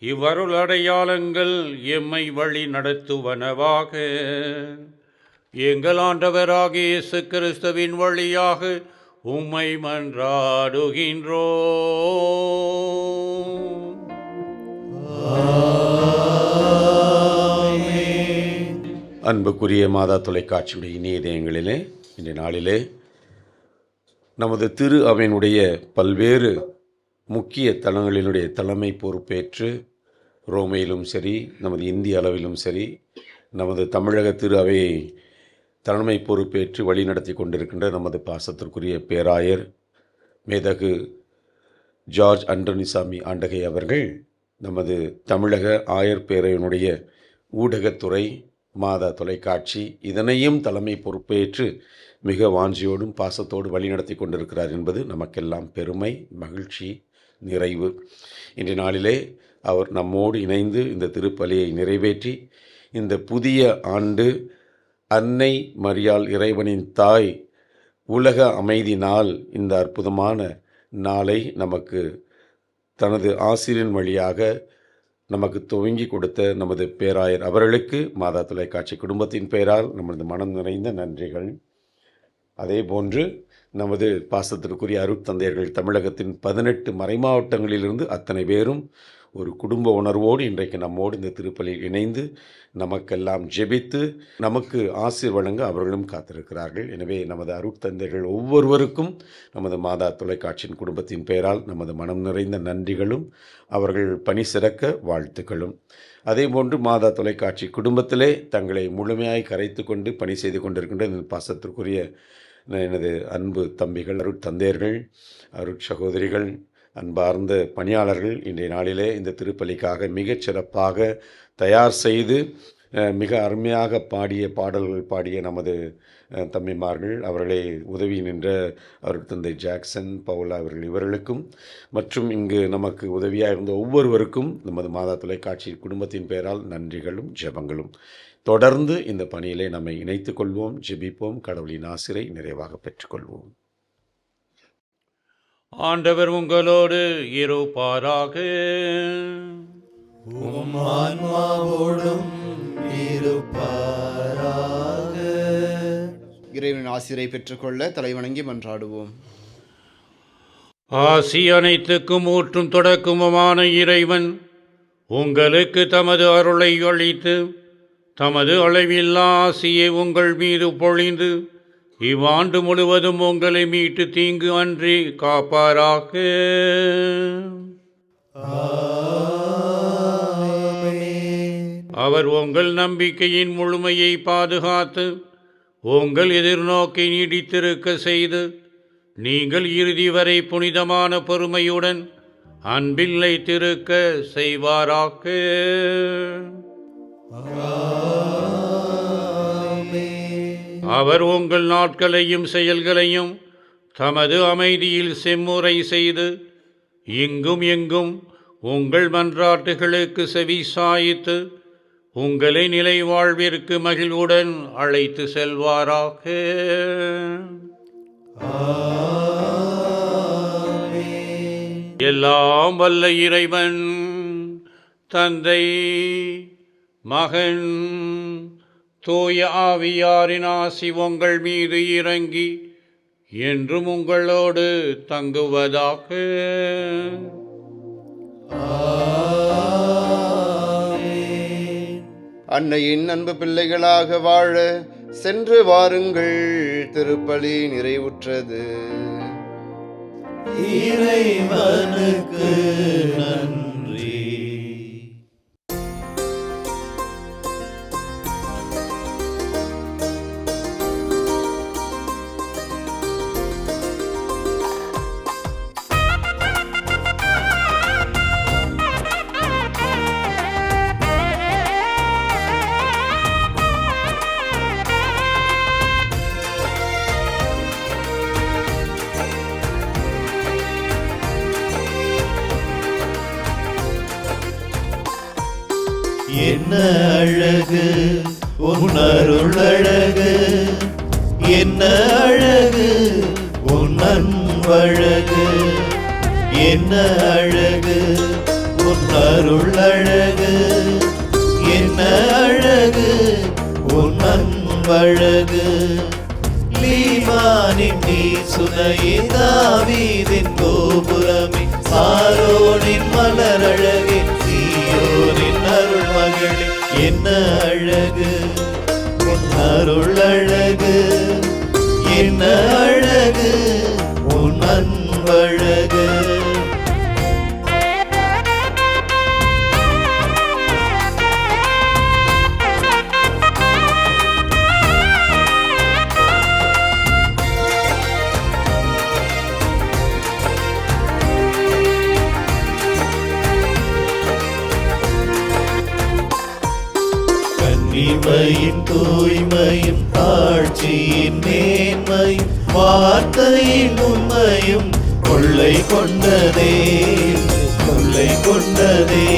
இவ்வருள் அடையாளங்கள் எம்மை வழி நடத்துவனவாக. எங்கள் ஆண்டவராகிய இயேசு கிறிஸ்துவின் வழியாக உம்மை மன்றாடுகின்றோம். அன்புக்குரிய மாதா தொலைக்காட்சியுடைய இனிய இதயங்களிலே, இந்த நாளிலே நமது திரு அவையினுடைய பல்வேறு முக்கிய தலங்களினுடைய தலைமை பொறுப்பேற்று ரோமையிலும் சரி, நமது இந்திய அளவிலும் சரி, நமது தமிழக திரு அவையை தலைமை பொறுப்பேற்று வழிநடத்தி கொண்டிருக்கின்ற நமது பாசத்திற்குரிய பேராயர் மேதகு ஜார்ஜ் அண்டோனிசாமி ஆண்டகை அவர்கள் நமது தமிழக ஆயர் பேரையினுடைய ஊடகத்துறை, மாதா தொலைக்காட்சி இதனையும் தலைமை பொறுப்பேற்று மிக வாஞ்சியோடும் பாசத்தோடு வழிநடத்தி கொண்டிருக்கிறார் என்பது நமக்கெல்லாம் பெருமை, மகிழ்ச்சி, நிறைவு. இன்றைய நாளிலே அவர் நம்மோடு இணைந்து இந்த திருப்பலியை நிறைவேற்றி இந்த புதிய ஆண்டு அன்னை மரியாள் இறைவனின் தாய் உலக அமைதி நாள், இந்த அற்புதமான நாளை நமக்கு தனது ஆசிரியன் வழியாக நமக்கு துவங்கி கொடுத்த நமது பேராயர் அவர்களுக்கு மாதா தொலைக்காட்சி குடும்பத்தின் பெயரால் நமது மனம் நிறைந்த நன்றிகள். அதே போன்று நமது பாசத்திற்குரிய அருட்தந்தையர்கள் தமிழகத்தின் 18 மறைமாவட்டங்களிலிருந்து அத்தனை பேரும் ஒரு குடும்ப உணர்வோடு இன்றைக்கு நம்மோடு இந்த திருப்பலியில் இணைந்து நமக்கெல்லாம் ஜெபித்து நமக்கு ஆசீர் வழங்க அவர்களும் காத்திருக்கிறார்கள். எனவே நமது அருட்தந்தையர்கள் ஒவ்வொருவருக்கும் நமது மாதா தொலைக்காட்சியின் குடும்பத்தின் பெயரால் நமது மனம் நிறைந்த நன்றிகளும் அவர்கள் பணி சிறக்க வாழ்த்துக்களும். அதேபோன்று மாதா தொலைக்காட்சி குடும்பத்திலே தங்களை முழுமையாய் கரைத்து கொண்டு பணி செய்து கொண்டிருக்கின்ற இந்த பாசத்திற்குரிய எனது அன்பு தம்பிகள், அருட்தந்தையர்கள், அருட்சகோதரிகள், அன்பார்ந்த பணியாளர்கள் இன்றைய நாளிலே இந்த திருப்பலிக்காக மிகச் சிறப்பாக தயார் செய்து மிக அருமையாக பாடிய பாடல்கள் பாடிய நமது தம்பிமார்கள், அவர்களை உதவி நின்ற அருட்தந்தை ஜாக்சன், பவுலா இவர்களுக்கும் மற்றும் இங்கு நமக்கு உதவியாக இருந்த ஒவ்வொருவருக்கும் நமது மாதா தொலைக்காட்சி குடும்பத்தின் பெயரால் நன்றிகளும் ஜெபங்களும். தொடர்ந்து இந்த பணியிலே நம்மை இணைத்துக் கொள்வோம், ஜெபிப்போம், கடவுளின் ஆசிரை நிறைவாக பெற்றுக்கொள்வோம். ஆண்டவர் உங்களோடு இருப்பாராக. உம் ஆன்மாவோடும் இருப்பாராக. இறைவனின் ஆசிரை பெற்றுக்கொள்ள தலைவணங்கி மன்றாடுவோம். ஆசி அனைத்துக்கும் ஊற்றும் தொடக்கமுமான இறைவன் உங்களுக்கு தமது அருளை அளித்து தமது அளவில்லா ஆசியை உங்கள் மீது பொழிந்து இவ்வாண்டு முழுவதும் உங்களை மீட்டு தீங்கு அன்றி காப்பாராக. அவர் உங்கள் நம்பிக்கையின் முழுமையை பாதுகாத்து உங்கள் எதிர்நோக்கை நீடித்திருக்க செய்து நீங்கள் இறுதி வரை புனிதமான பொறுமையுடன் அன்பில் நிலைத்திருக்க செய்வாராக. அவர் உங்கள் நாட்களையும் செயல்களையும் தமது அமைதியில் செம்முறை செய்து இங்கும் எங்கும் உங்கள் மன்றாட்டுகளுக்கு செவி சாய்த்து உங்களை நிலை வாழ்விற்கு மகிழ்வுடன் அழைத்து செல்வாராக. எல்லாம் வல்ல இறைவன் தந்தை, மகன், தூய ஆவியாரின் ஆசி உங்கள் மீது இறங்கி என்றும் உங்களோடு தங்குவதாக. அன்னையின் அன்பு பிள்ளைகளாக வாழ சென்று வாருங்கள். திருப்பலி நிறைவுற்றது. இறைவனுக்கு நன்றி. என்ன அழகு உன் அருளழகு, என்ன அழகு உன் அன்பழகு, என்ன அழகு உன் அருளழகு, என்ன அழகு உன் அன்பழகு. லீமானின் நீ சுனையே, தாவீதின் கோபுரமே, சாரோனின் மலரழகே, சீயோனின் அருள் மகளே, என்ன அழகு உன் அருள் அழகு, என்ன அழகு உன் அன்பழகு. கன்னிமையின் தூய்மையும் தாழ்ச்சியின் மேன்மையும் வார்த்தையின் உண்மையும் கொள்ளை கொண்டதே, கொள்ளை கொண்டதே.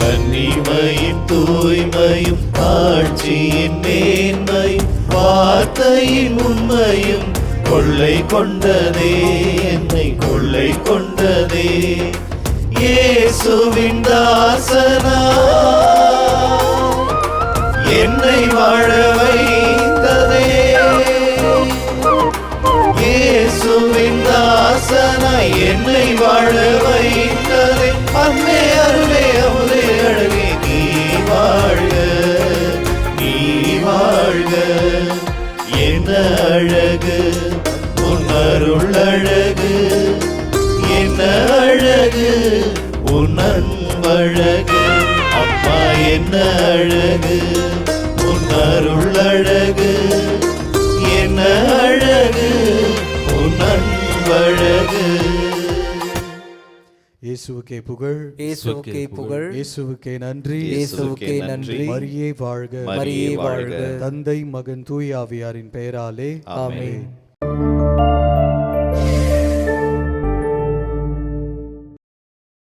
கன்னிமையின் தூய்மையும் தாழ்ச்சியின் மேன்மையும் வார்த்தையின் உண்மையும் கொள்ளை கொண்டதே, என்னை கொள்ளை கொண்டதே. இயேசுவின் தாசனா என்னை வாழ வைத்ததே, இயேசுவின் தாசனாய் என்னை வாழ வைத்ததே. அன்பே அருளே அமுதே அழகே, நீ வாழ்க, நீ வாழ்க. என்ன அழகு உன் அருள் அழகு, என்ன அழகு உன் அன்பழகு. அம்மா என்ன அழகு உன் அருள் அழகு, என்ன அழகு உன் அன்பழகு. இயேசுவுக்கே புகழ், இயேசுவுக்கே புகழ், இயேசுவுக்கே நன்றி, இயேசுவுக்கே நன்றி. மரியே வாழ்க, மரியே வாழ்க. தந்தை மகன் தூய ஆவியாரின் பெயராலே ஆமென்.